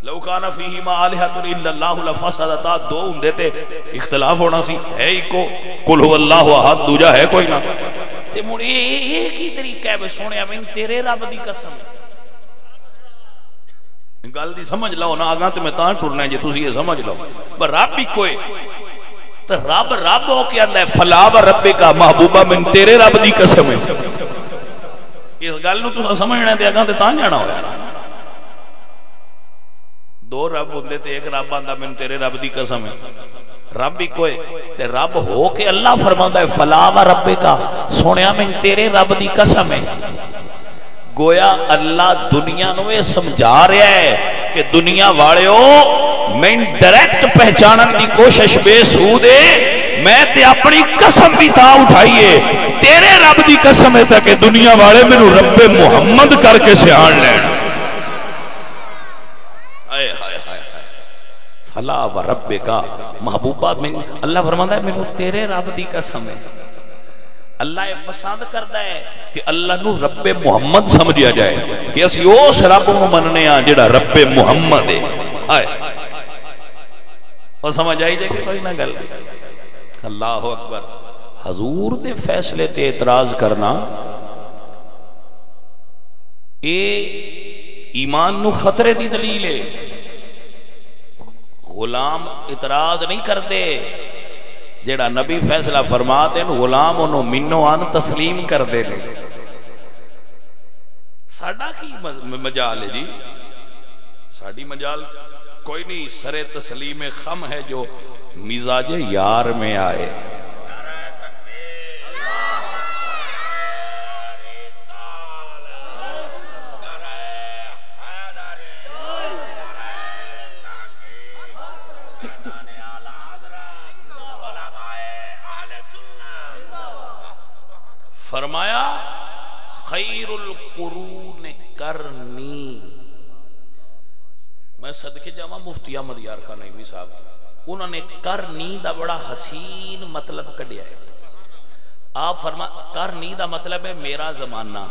لو کان فیہما الہۃ الا اللہ لفسدتا دو ہوندے تے اختلاف ہونا سی ہے اکو قل هو اللہ احد دوجا ہے کوئی نہ تے مڑ ایک ہی طریقہ ہے سونیا میں تیرے رب دی قسم گل دی سمجھ لو نا آگاں تے میں تاں ٹرنا ہے جے تسی یہ سمجھ لو پر رب ہی کوئی تے رب رب ہو کے آندا ہے فلا و رب کا محبوبہ میں تیرے رب دی قسم ہے اس گل نو تساں سمجھنا تے آگاں تے تاں جانا ہویا دو رب ہوندے تے ایک رب آندا میں تیرے رب دی قسم ہے رب ہی کوئی تے رب ہو کے اللہ فرماندا ہے فلا و رب کا سونیا میں تیرے رب دی قسم ہے گویا اللہ دنیا نو یہ سمجھا رہا ہے کہ دنیا والیو میں ڈائریکٹ پہچانن دی کوشش بے سود ہے میں تے اپنی قسم بھی تا اٹھائیے تیرے رب دی قسم ہے کہ دنیا والے میں رب محمد کر کے سیان لین فلا و رب کا محبوبہ میں اللہ فرماتا ہے میں تیرے رب دی قسم ہے اللہ یہ پسند کرتا ہے کہ اللہ نو رب محمد سمجھیا جائے کہ اسی اس رب کو مننے ہاں جڑا رب محمد ہے آئے اور سمجھ آئی جائے کہ کوئی نہ گل اللہ اکبر حضور دے فیصلے تے اعتراض کرنا اے ایمان نو خطرے دی دلیل ہے غلام اعتراض نہیں کرتے جیڑا نبی فیصلہ فرما دے غلام انہوں منو آن تسلیم کر دے لے ساڑھا کی مجال ہے جی ساڑھی مجال کوئی نہیں سر تسلیم خم ہے جو مزاج یار میں آئے فرمایا خیر القرون کرنی میں صدقے جامع مفتی احمد یار کا نعیمی صاحب انہوں نے کرنی دا بڑا حسین مطلب کڑیا ہے آپ فرما کرنی دا مطلب ہے میرا زمانہ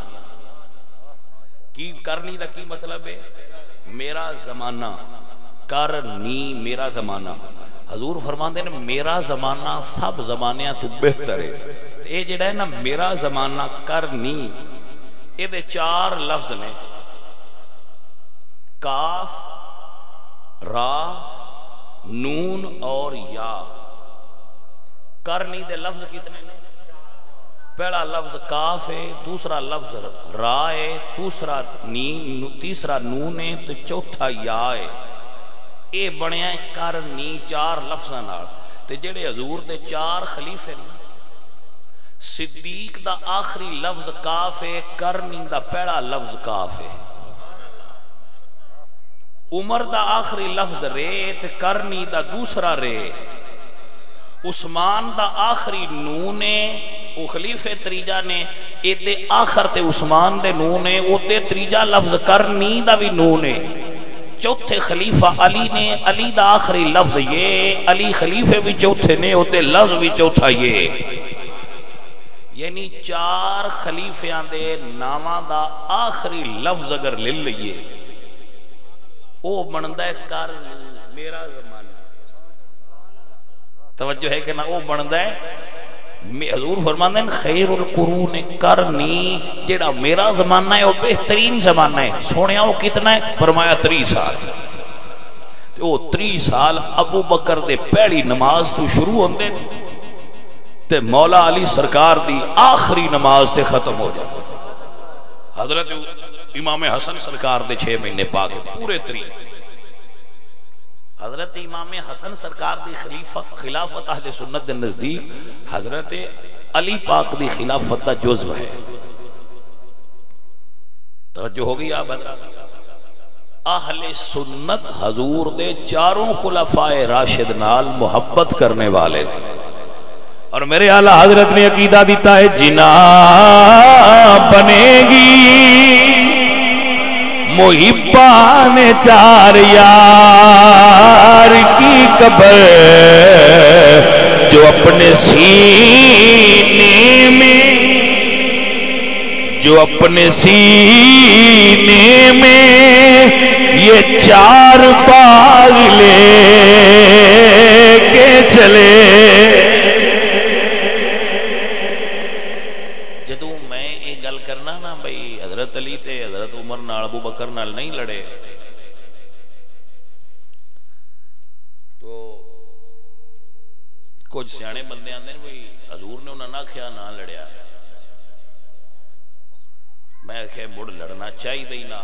کی کرنی دا کی مطلب ہے میرا زمانہ کرنی میرا زمانہ حضور فرماندے نے میرا زمانہ سب زمانیاں تو بہتر ہے اے جڑا ہے نا میرا زمانہ کرنی اے دے چار لفظ نے کاف را نون اور یا کرنی دے لفظ کتنے نے پہلا لفظ کاف ہے دوسرا لفظ را ہے دوسرا تیسرا نون ہے تو چوتھا یا ہے اے بنیا کرنی چار لفظاں نال تے جڑے حضور دے چار خلیفے نے صدیق دا آخری لفظ کاف ہے کرنی دا پہلا لفظ کاف ہے عمر دا آخری لفظ رے تے کرنی دا دوسرا رے عثمان دا آخری نون ہے او خلیفے تریجا نے اے دے آخر تے عثمان دے نون ہے او دے تریجا لفظ کرنی دا بھی نون ہے چوتھے خلیفہ علی نے علی دا آخری لفظ یہ علی خلیفے بھی چوتھے نے او دے لفظ بھی چوتھا یہ یعنی چار خلیفیاں دے نامہ دا آخری لفظ اگر لے لئیے او بندہ ہے کرنی میرا زمانہ توجہ ہے کہ نہ او بندہ ہے حضور فرماندے ہیں خیر القرون کرنی جیڑا میرا زمانہ ہے وہ بہترین زمانہ ہے سونیا وہ کتنا ہے فرمایا 30 سال وہ 30 سال ابو بکر دے پہلی نماز تو شروع ہوندے تے مولا علی سرکار دی آخری نماز تے ختم ہو جائے حضرت امام حسن سرکار دے 6 مہینے پاک پورے 30 حضرت امام حسن سرکار دی خلافت اہل سنت دے نزدیک حضرت علی پاک دی خلافت دا جزو ہے. توجہ ہو گئی آپ؟ اہل سنت حضور دے چاروں خلفاء راشد نال محبت کرنے والے اور میرے اعلیٰ حضرت نے عقیدہ دیتا ہے جنا بنے گی محبان چار یار کی قبر جو اپنے سینے میں یہ چار باغ لے کے چلے. جدوں میں یہ گل کرنا نا بھئی حضرت علی تے حضرت عمر نال ابو بکر نال نہیں لڑے تو کچھ سیانے بندے آندے نے بھئی حضور نے انہاں نہ کھیا نہ لڑیا. میں کہ مڑ لڑنا چاہیے ہی نہ.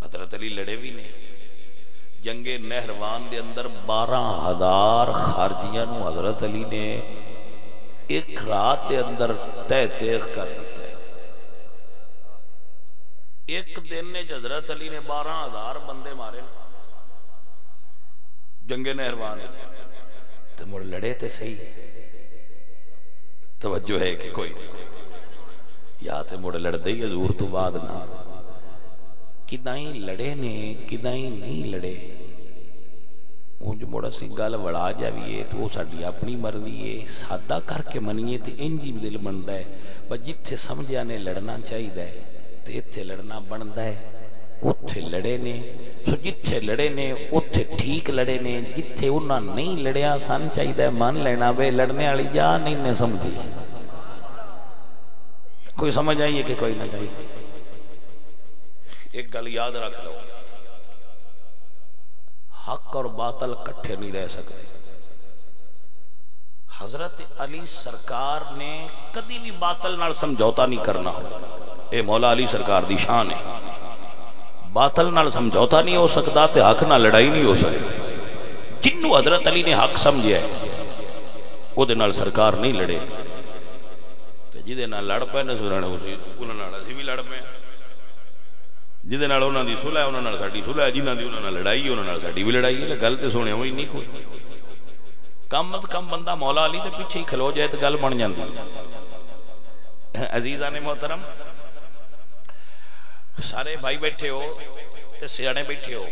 حضرت علی لڑے بھی نہیں. جنگ نہروان دے اندر 12,000 خارجیاں نو حضرت علی نے ایک رات دے اندر تہ تیغ کر دیتا ہے. ایک دن نے حضرت علی نے 12,000 بندے مارے جنگ نہروان. تو مڑ لڑے تے صحیح. توجہ ہے کہ کوئی یا تے مڑ لڑ دئی حضور تو بعد نہ. کدائیں لڑے نے کدائیں نہیں لڑے اونج مڑا سی گل وڑا جاویے تو ساڈی اپنی مرضی ہے. سادہ کر کے منیے تے انج ہی دل بندا ہے. بس جتھے سمجھیا نے لڑنا چاہیدا ہے تے ایتھے لڑنا بندا ہے. اوتھے لڑے نے سو جتھے لڑے نے اوتھے ٹھیک لڑے نے. جتھے انہاں نہیں لڑیا سان چاہیدا ہے مان لینا وے لڑنے والی جا نہیں نے سمجھی. کوئی سمجھ آئیے کہ کوئی نہ جائے. ایک گل یاد رکھ لو حق اور باطل کٹھے نہیں رہ سکتے. حضرت علی سرکار نے کدی بھی باطل نال سمجھوتا نہیں کرنا. اے مولا علی سرکار دی شان ہے. باطل نال سمجھوتا نہیں ہو سکتا تے حق نال لڑائی نہیں ہو سکتی. جنوں حضرت علی نے حق سمجھیا ہے او دے نال سرکار نہیں لڑے. تے جدے نال لڑ پے نے سنن اسی انہاں نال اسی بھی لڑ پے. جدے نال انہاں دی صلح انہاں نال ساڈی صلح. جنہاں دی انہاں نال لڑائی انہاں نال ساڈی بھی لڑائی ہے. گل تے سونے ہوئی نہیں کوئی. کم از کم بندہ مولا علی دے پیچھے ہی کھلو جائے تے گل بن جاندی. عزیزان محترم سارے بھائی بیٹھے ہو تے سیانے بیٹھے ہو.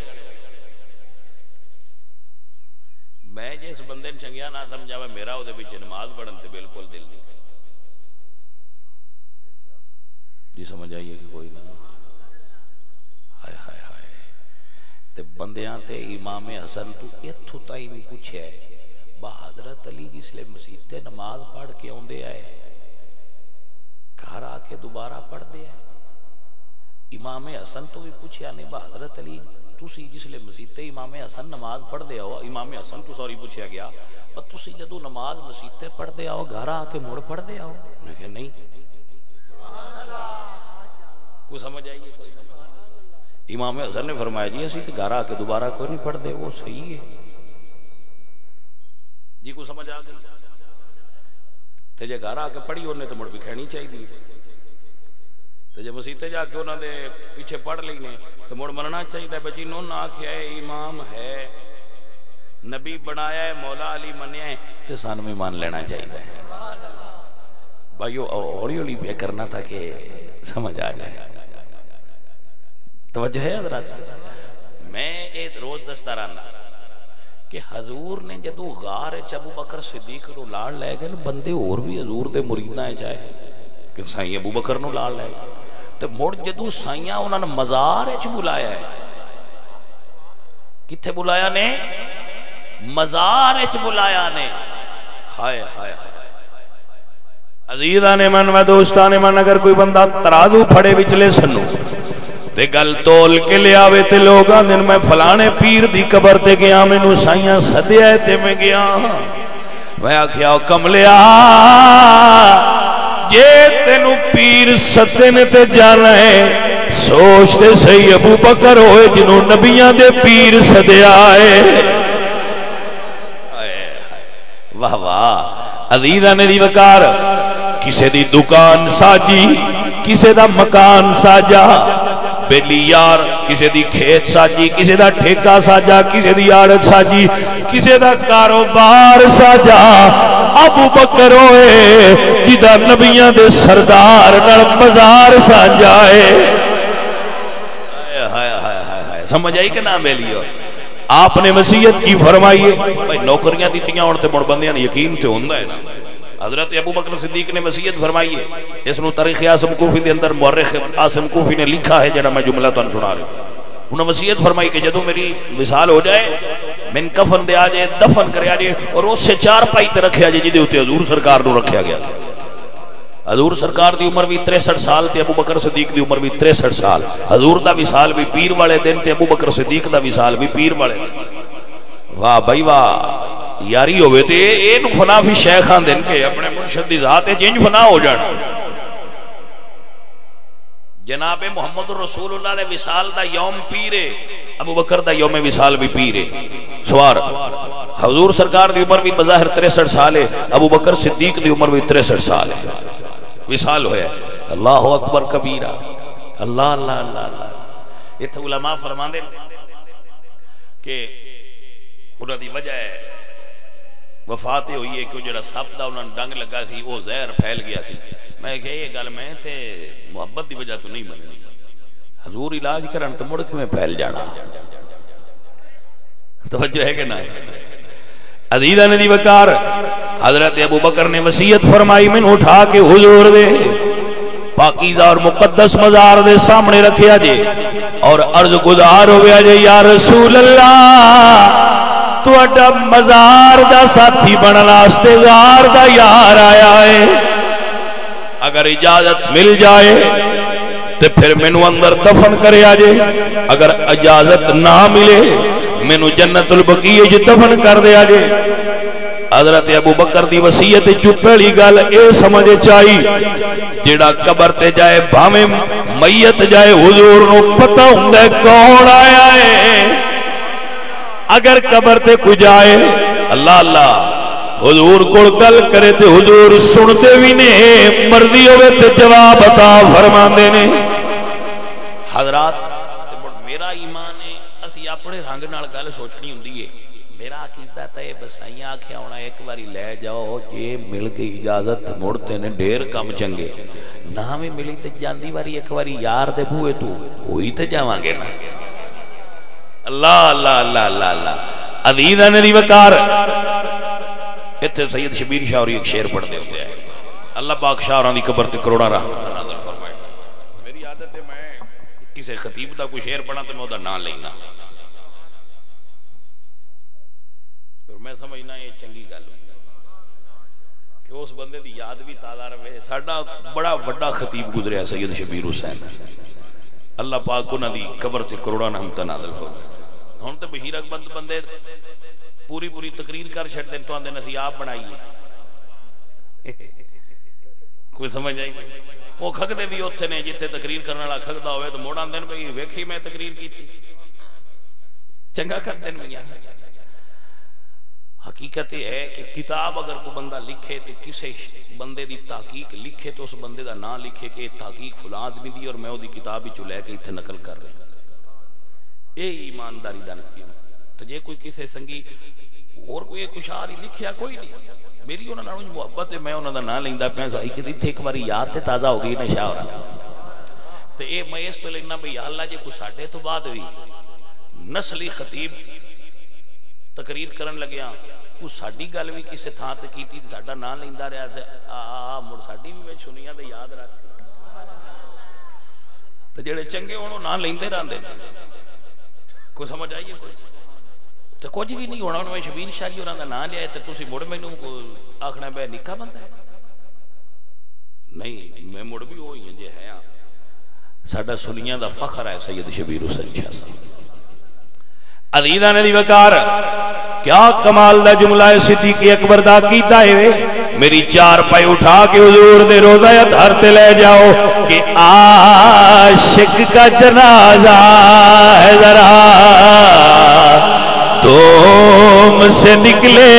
میں جس بندے نے چنگیا نہ سمجھا میرا او دے پیچھے نماز پڑھن تے بالکل دل نہیں. جی سمجھ آئیے کہ کوئی نہ. ہائے ہائے ہائے. تے بندیاں تے امام حسن تو ایتھوں تائی بھی پوچھیا ہے با حضرت علی جس لئے مسجد تے نماز پڑھ کے اوندے آئے گھر آ کے دوبارہ پڑھ دے آئے. امام حسن تو بھی پوچھیا نہیں با حضرت علی تسی جس لئے مسجد تے امام حسن نماز پڑھ دے آؤ. امام حسن تو سوری پوچھیا گیا با تسی جدو نماز مسجد تے پڑھ دے آؤ گھر آ کے مڑ پڑھ دے آؤ. میں کہا نہیں. کوئی سمجھ آئیے کوئی. امام حسن نے فرمایا جی اسی تے گھر آ کے دوبارہ کوئی نہیں پڑھ دے. وہ صحیح ہے جی. کو سمجھ آ گئی. تے جے گھر آ کے پڑھی انہیں تو مڑ بھی کھینی چاہیے دی. تے جے مسجد تے جا کے انہوں نے پیچھے پڑھ لینے تو مڑ مننا چاہیے بچی نو نہ آکھیا ہے امام ہے نبی بنایا ہے مولا علی منیا ہے تے سان میں مان لینا چاہیے. بھائیو اولی اولی پہ کرنا تھا کہ سمجھ آ جائے. توجہ ہے حضرات. میں ایک روز دستارانا کہ حضور نے جدو غار ابو بکر صدیق نو لال لے گئے بندے اور بھی حضور دے مریداں چاہے کہ سائیں ابو بکر نو لال لے گئے تو مڑ جدو سائیاں انہوں نے مزار چ بلایا ہے. کتھے بلایا نے؟ مزار چ بلایا نے. ہائے ہائے عزیزان من و دوستان من اگر کوئی بندہ ترازو پھڑے وچلے سنو تے گل تول کے لے آوے تے لوگاں دن میں فلانے پیر دی قبر تے گیا میں نو سائیاں صدیا ہے تے میں گیا میں آکھیا کملیا جے تینو پیر صدے نے تے جانا ہے سوچتے صحیح ابو بکر ہوئے جنہوں نبیاں دے پیر صدیا ہے. واہ واہ عزیزاں نے دی وقار کسے دی دکان ساجی کسے دا مکان ساجا بیلی یار کسے دی کھیت ساجی کسے دا ٹھیکہ ساجا کسے دی آڑت ساجی کسے دا کاروبار ساجا ابو بکر ہوئے جدہ نبیاں دے سردار نر مزار ساجائے. سمجھ آئی کہ نام بیلی ہو آپ نے وصیت کی فرمائیے بھائی نوکریاں دیتیاں اڑتے مڑ بندیاں نے یقین تے ہوندہ ہے نا. حضرت ابو بکر صدیق نے وصیت فرمائی ہے اس نو تاریخ عاصم کوفی دے اندر مورخ عاصم کوفی نے لکھا ہے جڑا میں جملہ تو سنا رہا ہوں. انہوں نے وصیت فرمائی کہ جدوں میری وصال ہو جائے من کفن دے آ جائے دفن کرے آ جائے اور اس سے 4 پائی تے رکھے آ جائے جدے ہوتے حضور سرکار نو رکھیا گیا. حضور سرکار دی عمر بھی 63 سال تے ابو بکر صدیق دی عمر بھی 63 سال. حضور دا وصال بھی پیر والے دن تے ابو بکر صدیق دا وصال بھی پیر والے. واہ بھائی واہ یاری ہوئے تے اے نو فنا فی شیخان دن کے اپنے مرشد دی ذات چینج فنا ہو جانا. جناب محمد رسول اللہ دے وصال دا یوم پیرے ابو بکر دا یوم وصال بھی پیرے سوار. حضور سرکار دی عمر بھی بظاہر 63 سال ہے ابو بکر صدیق دی عمر بھی 63 سال ہے وصال ہویا. اللہ اکبر کبیرہ اللہ اللہ اللہ اللہ. اتھے علماء فرمان دے کہ انہوں دی وجہ ہے وفات ہوئی ہے کہ جڑا سب دا انہوں نے ڈنگ لگا سی وہ زہر پھیل گیا سی. میں کہ یہ گل میں تے محبت دی وجہ تو نہیں مننی حضور علاج کرن تو مڑ کے میں پھیل جانا. توجہ ہے کہ نہ عزیزہ نے دی وقار حضرت ابو بکر نے وصیت فرمائی میں اٹھا کے حضور دے پاکیزہ اور مقدس مزار دے سامنے رکھیا جے اور عرض گزار ہو گیا جے یا رسول اللہ تو اڈا مزار دا ساتھی بننا استغار دا یار آیا ہے اگر اجازت مل جائے تو پھر مینو اندر دفن کرے آجے اگر اجازت نہ ملے مینو جنت البقیع دفن کر دے آجے. حضرت ابو بکر دی وصیت چپڑی گل اے سمجھ چاہی جیڑا قبر تے جائے بھامیں میت جائے حضور نو پتہ ہوندہ کون آیا ہے. اگر قبر تے کو جائے اللہ اللہ حضور کو گل کرے تے حضور سنتے بھی نے مرضی ہوئے تے جواب عطا فرمان دے نے. حضرات میرا ایمان ہے اسی اپنے رنگ نال گل سوچنی ہوندی ہے. میرا عقیدہ تے بسائیاں آکھیا ہونا ایک باری لے جاؤ جے مل گئی اجازت مڑتے نے ڈھیر کم چنگے نہ میں ملی تے جاندی باری ایک باری یار دے بوئے تو ہوئی تے جاواں گے نا. اللہ اللہ اللہ اللہ اللہ عزیزہ نے دی وقار اتھے سید شبیر شاہ اور ایک شعر پڑھ دے ہوتے ہیں. اللہ پاک شاہ اور دی قبر تے کروڑا رحمت نازل فرمائے. میری عادت ہے میں کسی خطیب دا کوئی شعر پڑھا تو میں وہ دا نام لینا اور میں سمجھنا یہ چنگی گل کہ اس بندے دی یاد بھی تازہ رہے. ساڈا بڑا بڑا خطیب گزریا سید شبیر حسین اللہ پاک انہاں دی قبر تے کروڑا رحمت نازل فرمائے. ہن تے بشیر اکبر بندے پوری پوری تقریر کر چھڑ دین تو آندے نسی آپ بنائیے کوئی سمجھ آئی. وہ کھگدے بھی اوتھے نے جتھے تقریر کرنے والا کھگدا ہوئے تو موڑ آندے بھئی ویکھی میں تقریر کیتی چنگا کر دین میاں. حقیقت یہ ہے کہ کتاب اگر کوئی بندہ لکھے تو کسی بندے دی تحقیق لکھے تو اس بندے دا نام لکھے کہ تحقیق فلاں آدمی دی اور میں وہ دی کتاب ہی لے کے اتنے نقل کر رہا ہوں. یہ ایمانداری دا نقل. تو جے کوئی کسی سنگی اور کوئی کشار ہی لکھیا کوئی نہیں میری انہوں نے محبت ہے میں انہوں نے نام لیندہ پہ صحیح کہ تھے ایک باری یاد تے تازہ ہو گئی نا شاہ ہونا تو اے میں اس تو لینا بھئی اللہ جے کو ساڑھے تو بعد ہوئی نسلی خطیب تقریر کرن لگیا کو ساڑھی گل بھی کسی تھا تے کی تھی ساڑھا نام لیندہ رہا تھا مر ساڑھی بھی میں سنیا دے یاد رہا سی تو جڑے چنگے انہوں نام لیندے رہا دے کو سمجھ آئیے کوئی تو کچھ بھی نہیں ہونا انہوں میں شبیر شاہ جی انہوں نے نام لیا ہے تو تسی مڑ میں کو آکھنا بے نکاح بنتا ہے نہیں میں مڑ بھی ہوئی ہیں جے ہے ساڑھا سنیاں دا فخر ہے سید شبیر حسین شاہ صاحب عزیزہ نے دی وقار کیا کمال دا جملہ صدیق اکبر دا کیتا ہے میری چار پائی اٹھا کے حضور دے روضہ اطہر تے لے جاؤ کہ عاشق کا جنازہ ہے ذرا تم سے نکلے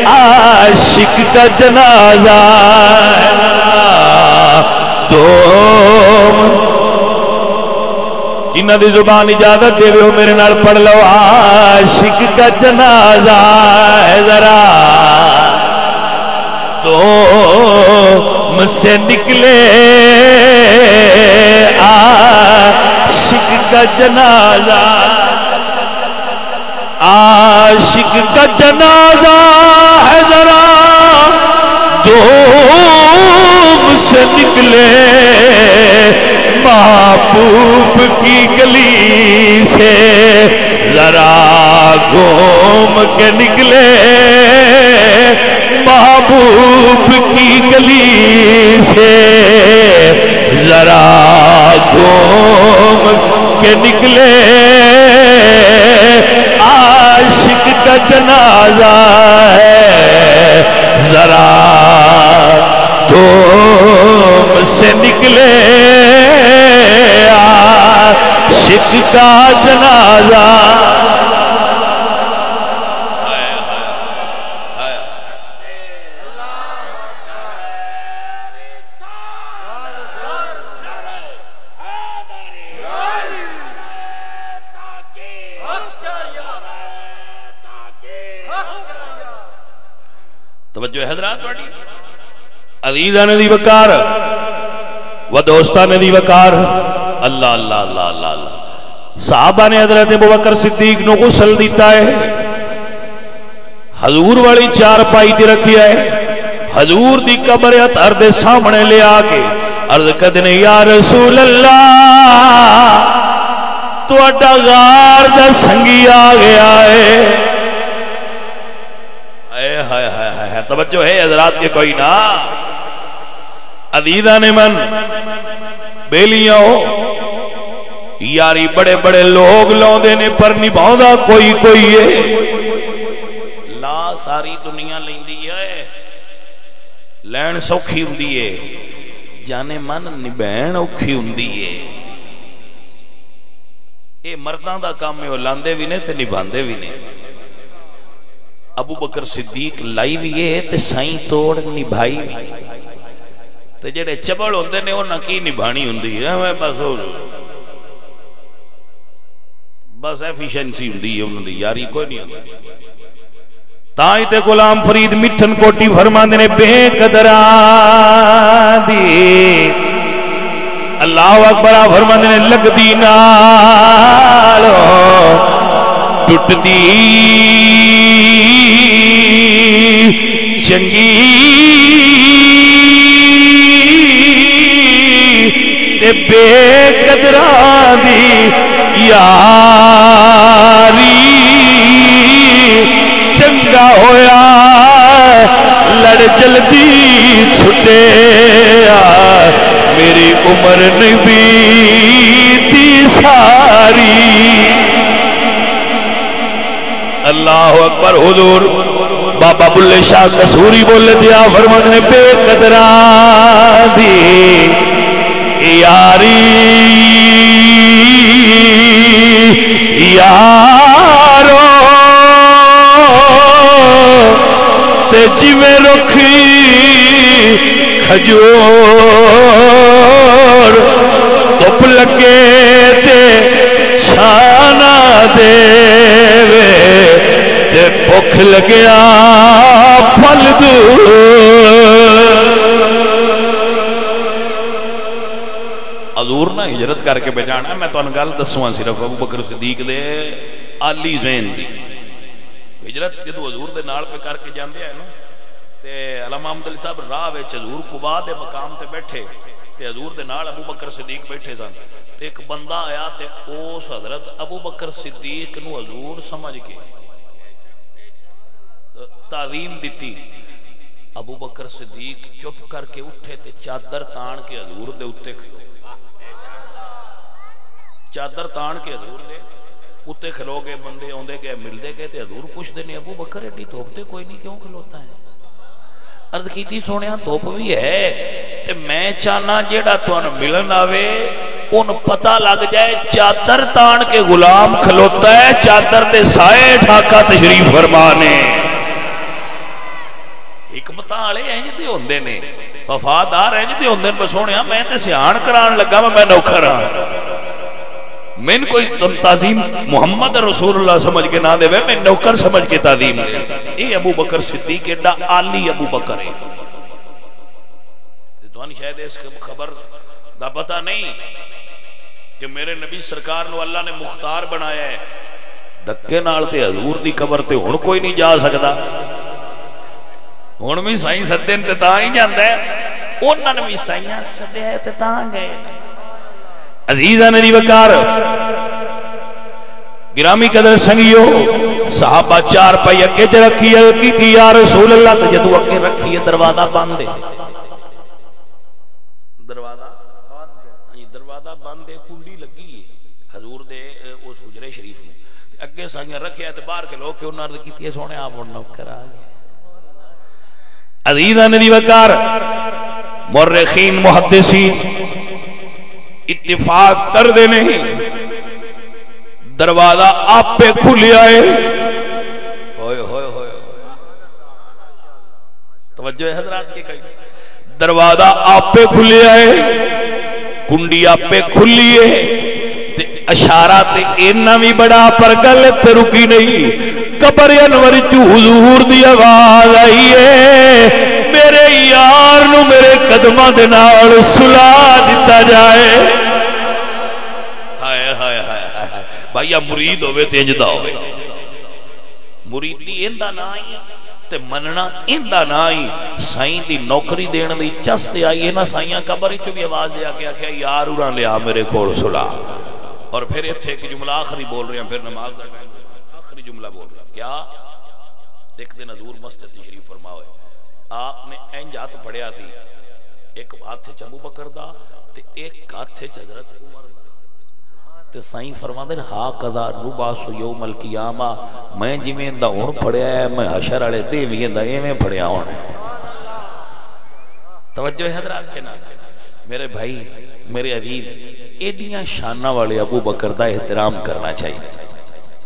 عاشق کا جنازہ ہے تم جنہ دی زبان اجازت دے ہو میرے نال پڑھ لو عاشق کا جنازہ ہے ذرا تم سے نکلے عاشق کا جنازہ عاشق کا جنازہ ہے ذرا تم سے نکلے محبوب کی گلی سے ذرا گھوم کے نکلے محبوب کی گلی سے ذرا گھوم کے نکلے عاشق کا جنازہ ہے ذرا تم سے نکلے عاشق کا جنازہ توجہ حضرات بڑی عزیزہ نے دی وقار و دوستہ نے دی وقار اللہ اللہ اللہ اللہ اللہ صحابہ نے حضرت ابوبکر صدیق نو غسل دیتا ہے حضور والی چار پائی تے رکھی ہے حضور دی قبر اطہر دے سامنے لے آکے عرض کردے یا رسول اللہ تو اڈا غار دا سنگی آ گیا ہے توجہ ہے حضرات کے کوئی نہ عزیزہ نے من بیلیاں ہو یاری بڑے بڑے لوگ لوندے نے پر نبھاؤں دا کوئی کوئی ہے لا ساری دنیا لیندی ہے لین سوکھی ہوندی ہے جانے من نبھین اوکھی ہوندی ہے اے مردان دا کام میں ہو لاندے بھی نے تے نبھاندے بھی نے ابو بکر صدیق لائی بھی ہے تے سائیں توڑ نبھائی بھی تے جڑے چبڑ ہوندے نے وہ نہ کی نبھانی ہوندی ہے بس ایفیشنسی ہوندی ہے انہوں دی یاری کوئی نہیں ہوندی تائیں تے غلام فرید مٹھن کوٹی فرماندے نے بے قدران دی اللہ اکبر فرماندے نے لگ دی نالو ٹوٹ دی چنگی تے بے قدران دی یاری چنگا ہویا لڑ جلدی چھٹے میری عمر نبی دی ساری اللہ اکبر حضور بابا بلے شاہ قصوری بولے دیا فرمان نے بے قدران دی یاری یارو تے جویں رکھی کھجور دھوپ لگے تے چھانا دے تے بھوک لگیا پھل دور حضور نہ ہجرت کر کے بجانا میں تو انگل دسواں صرف ابو بکر صدیق دے عالی ذہن دی ہجرت جدو حضور دے نال پہ کر کے جاندے ہیں نا تے علامہ محمد علی صاحب راہ وچ حضور قباء دے مقام تے بیٹھے تے حضور دے نال ابو بکر صدیق بیٹھے سن تے ایک بندہ آیا تے اس حضرت ابو بکر صدیق نو حضور سمجھ کے تعظیم دیتی ابو بکر صدیق چپ کر کے اٹھے تے چادر تان کے حضور دے اتے کھلو چادر تان کے حضور دے اتنے کھلو گئے بندے آدھے گئے ملتے گئے تو حضور پوچھتے ہیں ابو بکر ایڈی دھوپ تے کوئی نہیں کیوں کھلوتا ہے؟ عرض کیتی سونے دھوپ بھی ہے تے میں چاہنا جیڑا تمہیں ملن آوے ان پتہ لگ جائے چادر تان کے غلام کھلوتا ہے، چادر تے سائے ٹھاکا تشریف فرمانے۔ حکمت والے انج دے ہوندے نے، وفادار انج دے ہوندے نے۔ سونے میں تے سیان کران لگا میں نوکر ہاں، میں کوئی تعظیم محمد رسول اللہ سمجھ کے نہ دے میں نوکر سمجھ کے تعظیم دے۔ اے ابو بکر صدیق ایڈا عالی ابو بکر ہے۔ تو شاید اس خبر دا پتہ نہیں کہ میرے نبی سرکار نو اللہ نے مختار بنایا ہے، دھکے نال تے حضور دی قبر تے ہن کوئی نہیں جا سکدا۔ ہن بھی سائیں سدن تے تاں ہی جاندا ہے، انہاں نے بھی سائیاں سدیا تے تاں گئے۔ عزیزان دی وقار گرامی قدر سنگیو، صحابہ چار پائی اکے چ رکھی کی یا رسول اللہ تے جدو اکے رکھی دروازہ بند ہے، دروازہ بند ہے، کنڈی لگی ہے حضور دے اس حجرے شریف میں، اگے سائیاں رکھے تے باہر کے لوگ کے انہاں نے کیتی سونے آپ نوکر آ گئے۔ عزیزان دی وقار مورخین محدثین اتفاق کر دے نہیں، دروازہ آپ پہ کھلی آئے، ہوئے ہوئے ہوئے توجہ ہے حضرات کے کئی، دروازہ آپ پہ کھلی آئے، کنڈی آپ پہ کھلی ہے، اشارہ تے اینا بھی بڑا پر گل تے رکی نہیں، قبر انور چو حضور دی آواز آئی ہے، میرے یار نو میرے قدمہ دے نال سلا دیتا جائے۔ ہائے ہائے ہائے ہائے بھائیا مرید ہوئے تے انجدہ ہوئے، مریدی اندہ نہ آئی تے مننا اندہ نہ آئی، سائیں دی نوکری دین دی چستے آئی ہے نا، سائیاں قبر چو بھی آواز دیا کہ آکھیا یار اُران لیا میرے کھوڑ سلا۔ اور پھر اتھے ایک جملہ آخری بول رہے ہیں، پھر نماز دا ٹائم آخری جملہ بول رہے ہیں، کیا ایک دن حضور مسجد تشریف فرما ہوئے، آپ نے اینج ہاتھ پڑھیا تھی، ایک ہاتھ سے ابو بکر دا تے ایک ہاتھ سے حضرت عمر دا، تے سائیں فرما دے ہا قضا نباس یوم القیامہ، میں جویں دا ہن پڑھیا ہے میں حشر والے دیویں دا ایویں پڑھیا ہوں۔ توجہ ہے حضرات کے نام میرے بھائی میرے عزیز، ایڈیاں شانہ والے ابو بکر دا احترام کرنا چاہیے،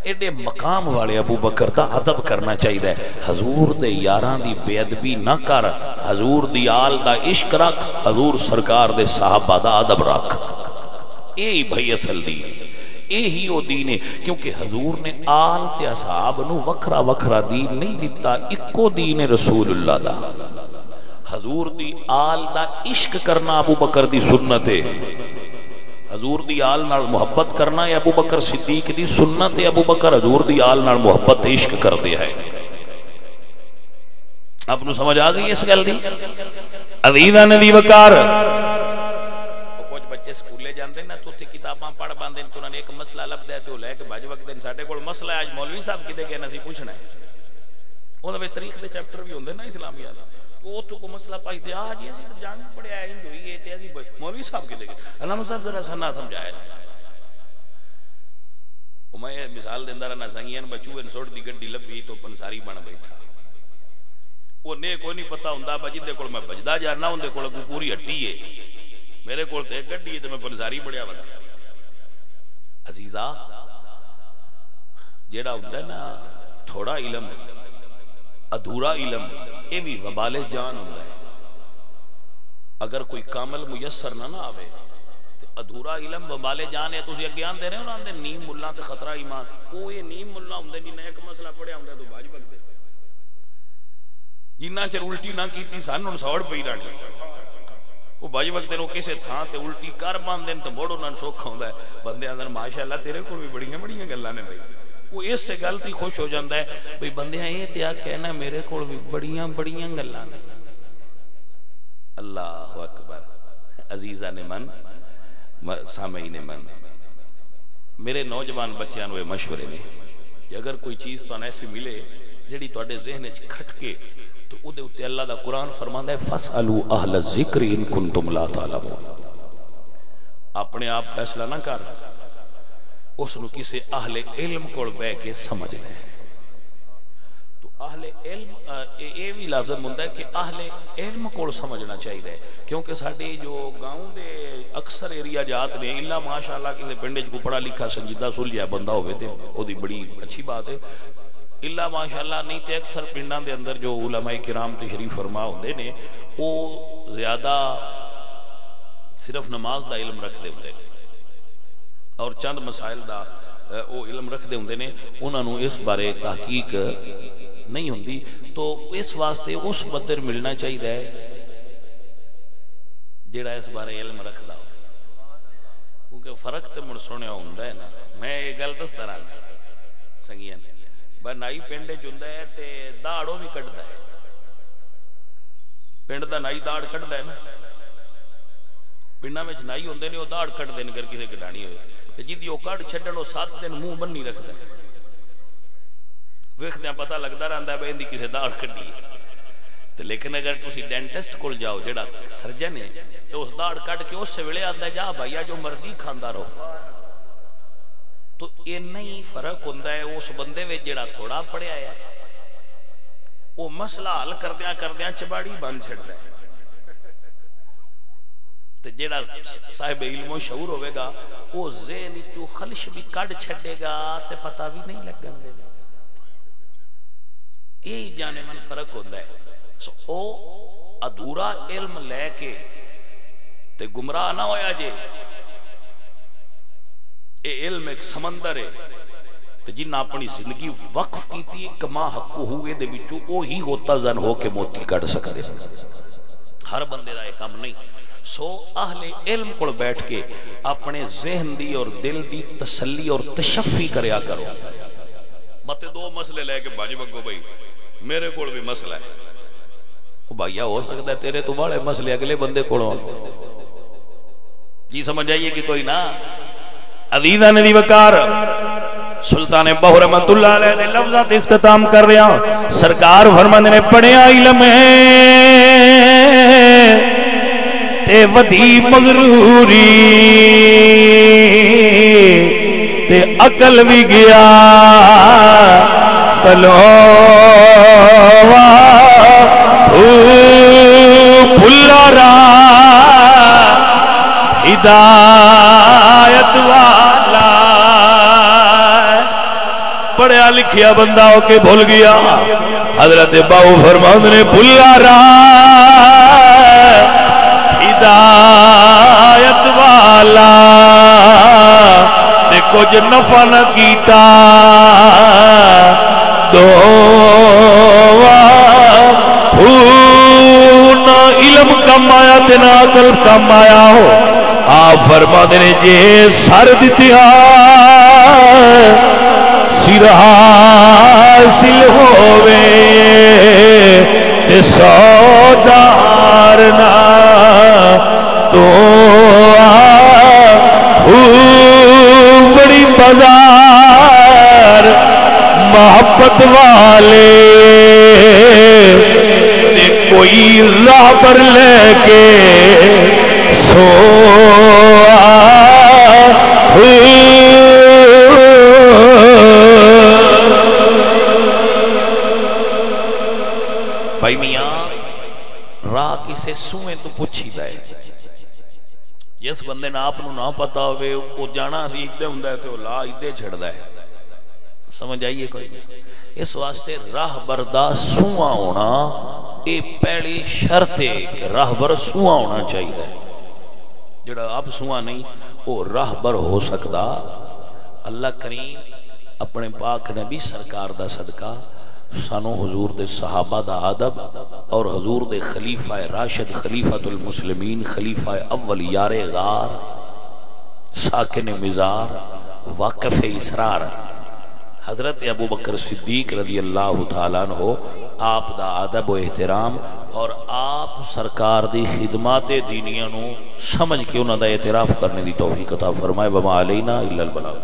ایڈے مقام والے ابو بکر دا ادب کرنا چاہیے، حضور دے یاران دی بے ادبی نہ کر، حضور دی آل دا عشق رکھ، حضور سرکار دے صحابہ دا ادب رکھ، یہی بھائی اصل دین، یہی وہ دین ہے، کیونکہ حضور نے آل تے اصحاب نو وکھرا وکھرا دین نہیں دیتا، اکو دین رسول اللہ دا۔ حضور دی آل دا عشق کرنا ابو بکر دی سنت ہے، حضور دی آل نال محبت کرنا ہے ابو بکر صدیق دی سنت ہے، ابو بکر حضور دی آل نال محبت عشق کر دیا ہے۔ آپ نو سمجھ آ گئی اس گل دی؟ عزیزاں دی وقار کچھ بچے سکولے جاندے نا تو تے کتاباں پڑھ باندے تو انہاں نے ایک مسئلہ لبدا ہے تے او لے کے بھج وقت دن ساڈے کول مسئلہ ہے، اج مولوی صاحب کدے گئے نا سی پوچھنا ہے، اوناں وچ تاریخ دے چیپٹر بھی ہوندے نا اسلامیات، وہ تو کو مسئلہ پائی دے آج یہ سی جان پڑھیا ہے جو یہ تے اسی مولوی صاحب کے دے گئے علامہ صاحب ذرا سنا سمجھائے، میں مثال دیندا رہنا سنگیاں بچوئے سوٹ دی گڈی لبھی تو پنساری بن بیٹھا، وہ نے کوئی نہیں پتہ ہوندا بجی دے کول میں بجدا جانا ہوندے کول کوئی پوری ہٹی ہے، میرے کول تے گڈی ہے تے میں پنساری بڑیا ودا۔ عزیزا جیڑا ہوندا نا تھوڑا علم ادھورا علم یہ بھی وبال جان ہوتا ہے، اگر کوئی کامل میسر نہ آوے تو ادھورا علم وبال جان ہے۔ تسی اگے آندے رہے ہو نا نیم ملا تے خطرہ ایمان، وہ یہ نیم ملا ہوندے جنہ ایک مسئلہ پڑھیا ہوندا تو بھاج بگدے، جنہ چر الٹی نہ کیتی سن ہن سوڑ پئی رہنی، وہ بھاج بگدے نو کسے تھاں تے الٹی کر باندے تے موڑ انہاں نوں سوکھا ہوندا ہے، بندے اندر ماشاءاللہ تیرے کول بھی بڑیاں بڑیاں گلاں نے بھائی، وہ اس سے گلتی خوش ہو جاندہ ہے بھئی بندیاں یہ تیا کہنا میرے کول بھی بڑیاں بڑیاں گلاں نے۔ اللہ اکبر، عزیزان من سامعین من، میرے نوجوان بچیاں نو مشورے نے کہ اگر کوئی چیز تو ایسی ملے جڑی تواڈے ذہن وچ کھٹکے تو او دے اوتے اللہ دا قرآن فرماندا ہے فاسالو اہل الذکر ان کنتم لا تعلمون، اپنے آپ فیصلہ نہ کر، اس نو کسی اہل علم کو بہ کے سمجھ لے. تو اہل علم یہ بھی لازم ہوتا ہے کہ اہل علم کو سمجھنا چاہیے، کیونکہ ساڈے جو گاؤں دے اکثر ایریا جات نے الا ماشاءاللہ کسی پنڈ کو پڑھا لکھا سنجیدہ سلجھا بندہ ہوئے تے وہ دی بڑی اچھی بات ہے، الا ماشاءاللہ نہیں تے اکثر پنڈاں دے اندر جو علماء کرام تشریف فرما ہوندے نے وہ زیادہ صرف نماز دا علم رکھ دے ہوندے نے اور چند مسائل دا وہ علم رکھ دے ہوندے نے، انہاں نو اس بارے تحقیق نہیں ہوندی. تو اس واسطے اس بدر ملنا چاہیے جڑا اس بارے علم رکھدا ہو، کیونکہ فرق تے مڑ سنیا ہوندا ہے نا. میں یہ گل دسدا رہنا سنگیاں نائی پنڈ وچ ہوندا ہے تے داڑوں بھی کڈدا ہے، پنڈ دا نائی داڑ کڈدا ہے نا، پنڈاں وچ نائی ہوندے نے وہ داڑ کڈدے نے اگر کسے کڈانی ہوئے تے جدی وہ کڈ چھڈن وہ 7 دن منہ بنی رکھدا ہے، ویکھدیاں پتہ لگدا رہندا ہے بھئی اندی کسے داڑ کڈی ہے. تے لیکن اگر تسی ڈینٹسٹ کول جاؤ جڑا سرجن ہے تو اس داڑ کڈ کے اس ویلے آندا جا بھائیا جو مرضی کھاندا رہو. تو اینا ہی فرق ہوندہ ہے اس بندے وچ جڑا تھوڑا پڑھیا ہے وہ مسئلہ حل کردیاں چباڑی بند چھڑدا ہے، تے جڑا صاحب علم و شعور ہوئے گا وہ ذہن چو خلش بھی کڈ چھڑے گا تے پتہ بھی نہیں لگن دے گا. یہی جانے من فرق ہوندہ ہے. او ادھورا علم لے کے تے گمراہ نہ ہویا جے. اے علم ایک سمندر ہے تے جنہ اپنی زندگی وقف کی تھی کما حق ہوئے دے بچو او ہی ہوتا زن ہو کے موتی کٹ سکتے. ہر بندے دا ایک کام نہیں. سو اہل علم کو بیٹھ کے اپنے ذہن دی اور دل دی تسلی اور تشفی کریا کرو. مت دو مسئلے لے کے باجی بگو بھائی میرے کوڑ بھی مسئلہ ہے، بھائیہ ہو سکتا ہے تیرے تو بڑے مسئلے اگلے بندے کوڑوں جی سمجھ آئیے کہ کوئی نہ. عزیزہ ندی وکار سلطان بہو رحمت اللہ علیہ دے لفظات اختتام کر رہا ہوں. سرکار فرماندے نے پڑھیا علم تے ودی مغروری تے عقل بھی گیا تلوا بھلا را ہدایت والا. پڑھیا لکھیا بندہ ہو کے بھول گیا. حضرت باؤ فرماند نے بھلا را ہدایت والا تے کچھ نفع نہ کیتا نہ علم کم آیا تے نہ عقل کم آیا ہو. آپ فرماتے ہیں جے سر دتیا سر حاصل ہووے تے سودار نہ تو بڑی بازار محبت والے تے کوئی راہ پر لے کے سو بھائی میاں راہ کسے سوئیں تو پوچھی دائے. جس بندے نے آپ نہ پتا ہوئے وہ جانا سیکھتے ہوں دائے تو لا ایدے چھڑ دائے. سمجھ آئیے کوئی. اس واسطے راہ بردہ سوئا ہونا اے پہلی شرط ہے کہ راہ بر سوئا ہونا چاہیے. جڑا آپ سوئا نہیں وہ راہ بر ہو سکتا. اللہ کریم اپنے پاک نبی سرکار دا صدقہ سانو حضور دے صحابہ دا ادب اور حضور دے خلیفہ راشد خلیفۃ المسلمین خلیفہ اول یار غار ساکن مزار واقف اسرار حضرت ابو بکر صدیق رضی اللہ تعالیٰ عنہ آپ دا ادب و احترام اور آپ سرکار دی خدمات دینیاں نو سمجھ کے انہاں دا اعتراف کرنے دی توفیق عطا فرمائے. وما علینا الا البلاغ.